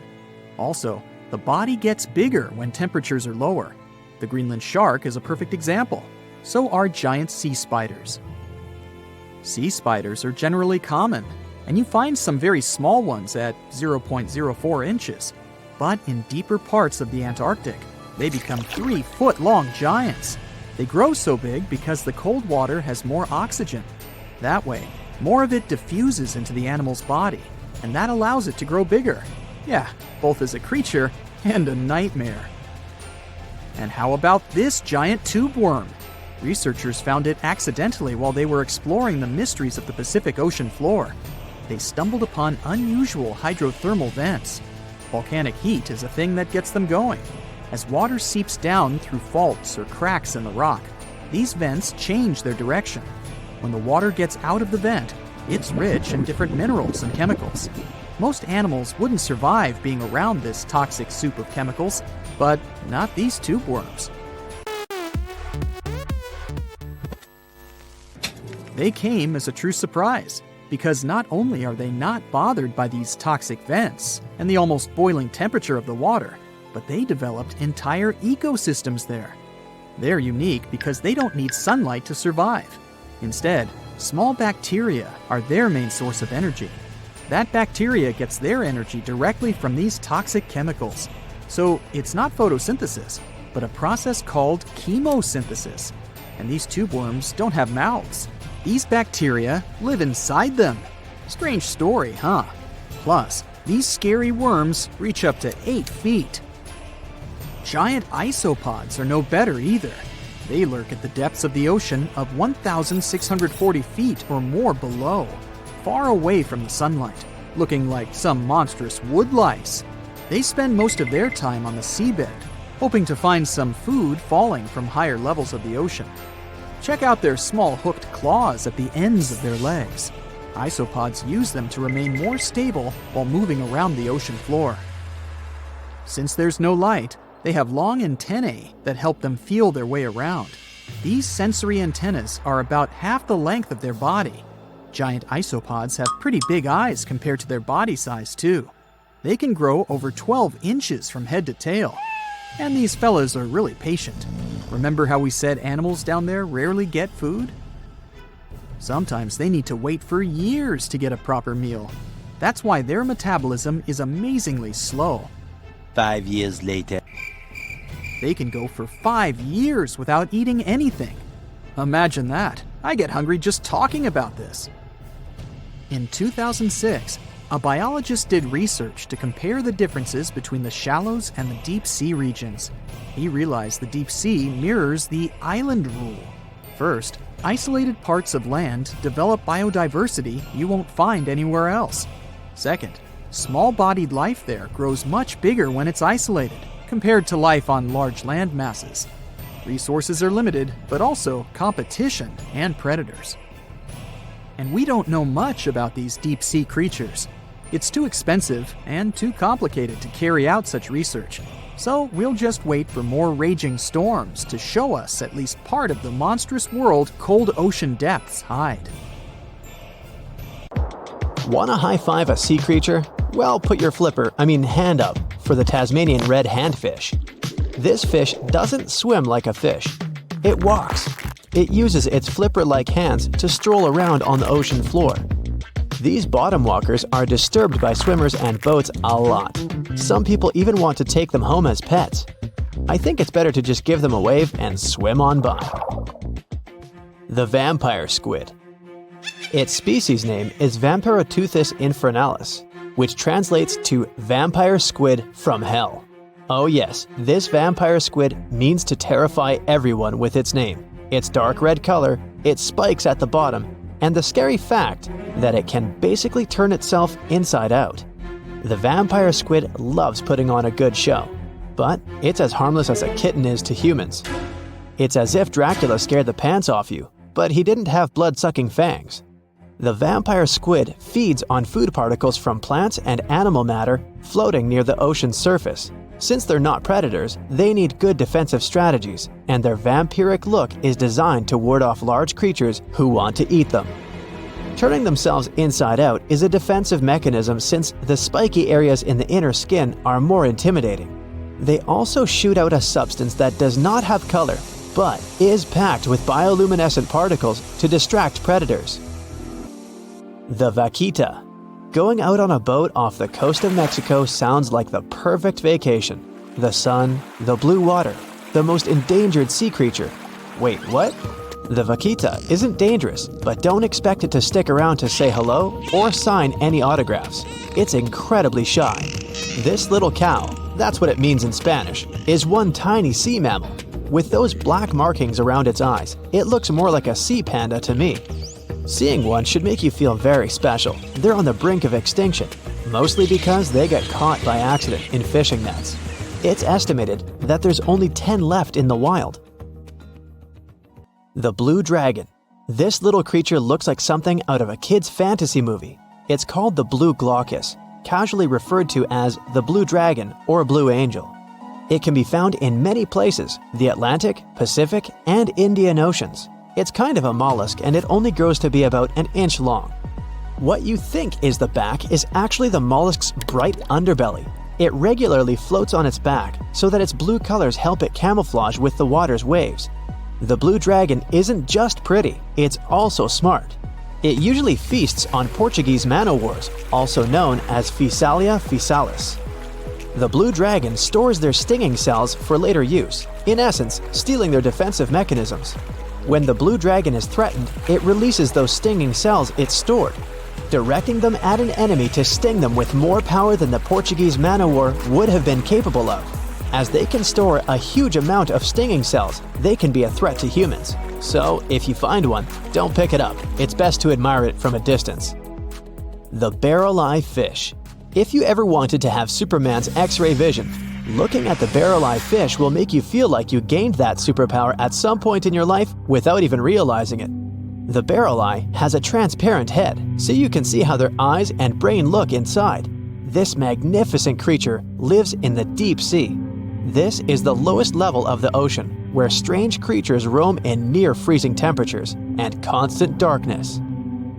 Also, the body gets bigger when temperatures are lower. The Greenland shark is a perfect example. So are giant sea spiders. Sea spiders are generally common, and you find some very small ones at 0.04 inches. But in deeper parts of the Antarctic, they become 3-foot-long giants. They grow so big because the cold water has more oxygen. That way, more of it diffuses into the animal's body, and that allows it to grow bigger. Yeah, both as a creature and a nightmare. And how about this giant tube worm? Researchers found it accidentally while they were exploring the mysteries of the Pacific Ocean floor. They stumbled upon unusual hydrothermal vents. Volcanic heat is a thing that gets them going. As water seeps down through faults or cracks in the rock, these vents change their direction. When the water gets out of the vent, it's rich in different minerals and chemicals. Most animals wouldn't survive being around this toxic soup of chemicals, but not these tube worms. They came as a true surprise, because not only are they not bothered by these toxic vents and the almost boiling temperature of the water, but they developed entire ecosystems there. They're unique because they don't need sunlight to survive. Instead, small bacteria are their main source of energy. That bacteria gets their energy directly from these toxic chemicals. So it's not photosynthesis, but a process called chemosynthesis. And these tube worms don't have mouths. These bacteria live inside them. Strange story, huh? Plus, these scary worms reach up to 8 feet. Giant isopods are no better either. They lurk at the depths of the ocean of 1,640 feet or more below, far away from the sunlight, looking like some monstrous wood lice. They spend most of their time on the seabed, hoping to find some food falling from higher levels of the ocean. Check out their small hooked claws at the ends of their legs. Isopods use them to remain more stable while moving around the ocean floor. Since there's no light, they have long antennae that help them feel their way around. These sensory antennas are about half the length of their body. Giant isopods have pretty big eyes compared to their body size too. They can grow over 12 inches from head to tail. And these fellas are really patient. Remember how we said animals down there rarely get food? Sometimes they need to wait for years to get a proper meal. That's why their metabolism is amazingly slow. 5 years later. They can go for 5 years without eating anything. Imagine that. I get hungry just talking about this. In 2006, a biologist did research to compare the differences between the shallows and the deep sea regions. He realized the deep sea mirrors the island rule. First, isolated parts of land develop biodiversity you won't find anywhere else. Second, small-bodied life there grows much bigger when it's isolated, compared to life on large land masses. Resources are limited, but also competition and predators. And we don't know much about these deep-sea creatures. It's too expensive and too complicated to carry out such research, so we'll just wait for more raging storms to show us at least part of the monstrous world cold ocean depths hide. Wanna high-five a sea creature? Well, put your hand up for the Tasmanian red handfish. This fish doesn't swim like a fish. It walks. It uses its flipper-like hands to stroll around on the ocean floor. These bottom walkers are disturbed by swimmers and boats a lot. Some people even want to take them home as pets. I think it's better to just give them a wave and swim on by. The vampire squid. Its species name is Vampiroteuthis infernalis, which translates to vampire squid from hell. Oh yes, this vampire squid means to terrify everyone with its name, its dark red color, its spikes at the bottom, and the scary fact that it can basically turn itself inside out. The vampire squid loves putting on a good show, but it's as harmless as a kitten is to humans. It's as if Dracula scared the pants off you, but he didn't have blood-sucking fangs. The vampire squid feeds on food particles from plants and animal matter floating near the ocean's surface. Since they're not predators, they need good defensive strategies, and their vampiric look is designed to ward off large creatures who want to eat them. Turning themselves inside out is a defensive mechanism since the spiky areas in the inner skin are more intimidating. They also shoot out a substance that does not have color, but is packed with bioluminescent particles to distract predators. The vaquita. Going out on a boat off the coast of Mexico sounds like the perfect vacation. The sun, the blue water, the most endangered sea creature. Wait, what? The vaquita isn't dangerous, but don't expect it to stick around to say hello or sign any autographs. It's incredibly shy. This little cow, that's what it means in Spanish, is one tiny sea mammal. With those black markings around its eyes, it looks more like a sea panda to me. Seeing one should make you feel very special. They're on the brink of extinction, mostly because they got caught by accident in fishing nets. It's estimated that there's only 10 left in the wild. The blue dragon. This little creature looks like something out of a kid's fantasy movie. It's called the blue glaucus, casually referred to as the blue dragon or blue angel. It can be found in many places, the Atlantic, Pacific, and Indian Oceans. It's kind of a mollusk and it only grows to be about an inch long. What you think is the back is actually the mollusk's bright underbelly. It regularly floats on its back so that its blue colors help it camouflage with the water's waves. The blue dragon isn't just pretty, it's also smart. It usually feasts on Portuguese man-o'-wars, also known as Physalia physalis. The blue dragon stores their stinging cells for later use, in essence, stealing their defensive mechanisms. When the blue dragon is threatened, it releases those stinging cells it stored, directing them at an enemy to sting them with more power than the Portuguese man-o'-war would have been capable of. As they can store a huge amount of stinging cells, they can be a threat to humans. So, if you find one, don't pick it up. It's best to admire it from a distance. The barrel-eye fish. If you ever wanted to have Superman's X-ray vision, looking at the barrel-eye fish will make you feel like you gained that superpower at some point in your life without even realizing it. The barrel eye has a transparent head, so you can see how their eyes and brain look inside. This magnificent creature lives in the deep sea. This is the lowest level of the ocean, where strange creatures roam in near freezing temperatures and constant darkness.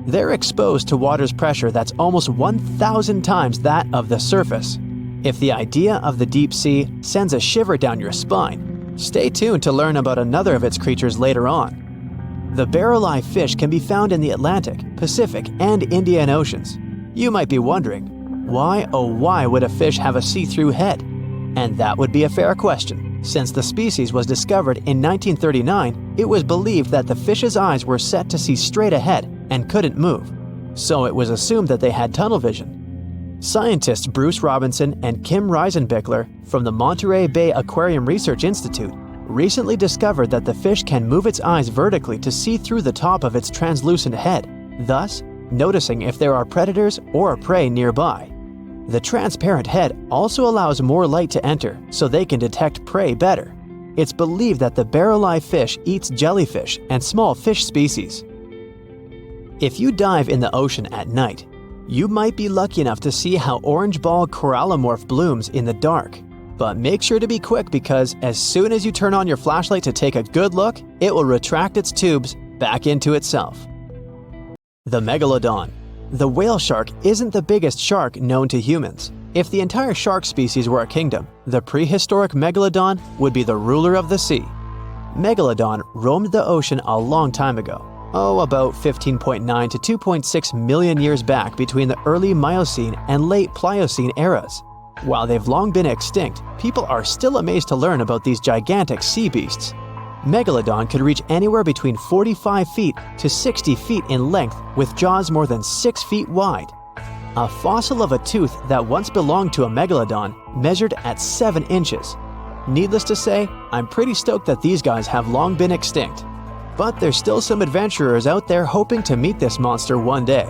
They're exposed to water's pressure that's almost 1,000 times that of the surface. If the idea of the deep sea sends a shiver down your spine, stay tuned to learn about another of its creatures later on. The barrel-eye fish can be found in the Atlantic, Pacific, and Indian Oceans. You might be wondering, why oh why would a fish have a see-through head? And that would be a fair question. Since the species was discovered in 1939, it was believed that the fish's eyes were set to see straight ahead and couldn't move. So it was assumed that they had tunnel vision. Scientists Bruce Robinson and Kim Reisenbichler from the Monterey Bay Aquarium Research Institute recently discovered that the fish can move its eyes vertically to see through the top of its translucent head, thus noticing if there are predators or prey nearby. The transparent head also allows more light to enter so they can detect prey better. It's believed that the barrel-eye fish eats jellyfish and small fish species. If you dive in the ocean at night, you might be lucky enough to see how orange ball corallomorph blooms in the dark. But make sure to be quick because as soon as you turn on your flashlight to take a good look, it will retract its tubes back into itself. The megalodon. The whale shark isn't the biggest shark known to humans. If the entire shark species were a kingdom, the prehistoric megalodon would be the ruler of the sea. Megalodon roamed the ocean a long time ago. About 15.9 to 2.6 million years back between the early Miocene and late Pliocene eras. While they've long been extinct, people are still amazed to learn about these gigantic sea beasts. Megalodon could reach anywhere between 45 feet to 60 feet in length with jaws more than 6 feet wide. A fossil of a tooth that once belonged to a megalodon measured at 7 inches. Needless to say, I'm pretty stoked that these guys have long been extinct. But there's still some adventurers out there hoping to meet this monster one day.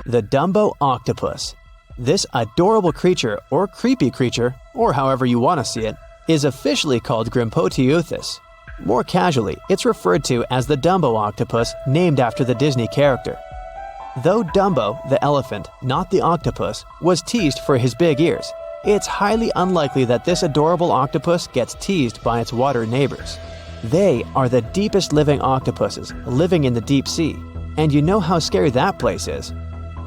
The Dumbo Octopus. This adorable creature, or creepy creature, or however you want to see it, is officially called Grimpoteuthis. More casually, it's referred to as the Dumbo octopus, named after the Disney character. Though Dumbo, the elephant, not the octopus, was teased for his big ears, it's highly unlikely that this adorable octopus gets teased by its water neighbors. They are the deepest living octopuses, living in the deep sea, and you know how scary that place is.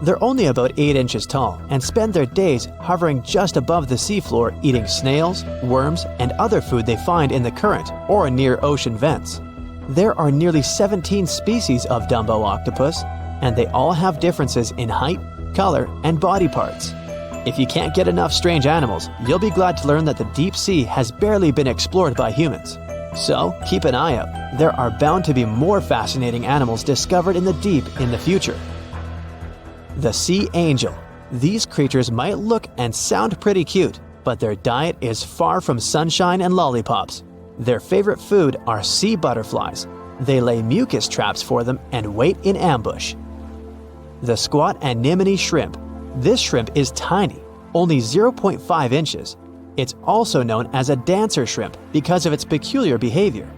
They're only about 8 inches tall and spend their days hovering just above the seafloor eating snails, worms, and other food they find in the current or near ocean vents. There are nearly 17 species of Dumbo octopus, and they all have differences in height, color, and body parts. If you can't get enough strange animals, you'll be glad to learn that the deep sea has barely been explored by humans. So keep an eye out. There are bound to be more fascinating animals discovered in the deep in the future. The sea angel. These creatures might look and sound pretty cute, but their diet is far from sunshine and lollipops. Their favorite food are sea butterflies. They lay mucus traps for them and wait in ambush. The squat anemone shrimp. This shrimp is tiny, only 0.5 inches. It's also known as a dancer shrimp because of its peculiar behavior.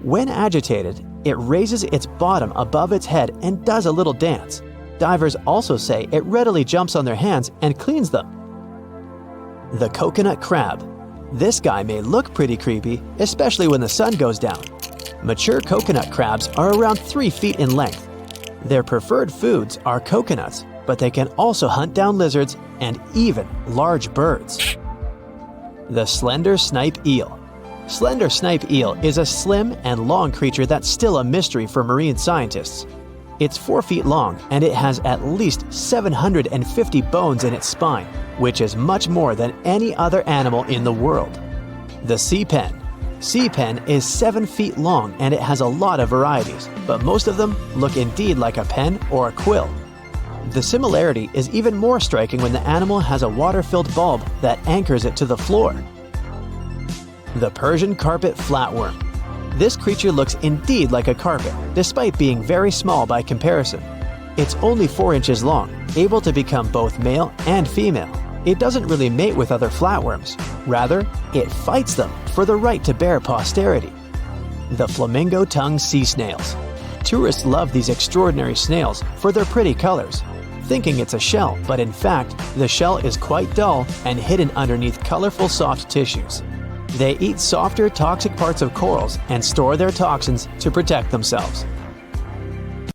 When agitated, it raises its bottom above its head and does a little dance. Divers also say it readily jumps on their hands and cleans them. The coconut crab. This guy may look pretty creepy, especially when the sun goes down. Mature coconut crabs are around 3 feet in length. Their preferred foods are coconuts, but they can also hunt down lizards and even large birds. The slender snipe eel. Slender snipe eel is a slim and long creature that's still a mystery for marine scientists. It's 4 feet long and it has at least 750 bones in its spine, which is much more than any other animal in the world. The sea pen. Sea pen is 7 feet long and it has a lot of varieties, but most of them look indeed like a pen or a quill. The similarity is even more striking when the animal has a water-filled bulb that anchors it to the floor. The Persian carpet flatworm. This creature looks indeed like a carpet, despite being very small by comparison. It's only 4 inches long, able to become both male and female. It doesn't really mate with other flatworms. Rather, it fights them for the right to bear posterity. The flamingo-tongued sea snails. Tourists love these extraordinary snails for their pretty colors. thinking it's a shell, but in fact, the shell is quite dull and hidden underneath colorful soft tissues. They eat softer, toxic parts of corals and store their toxins to protect themselves.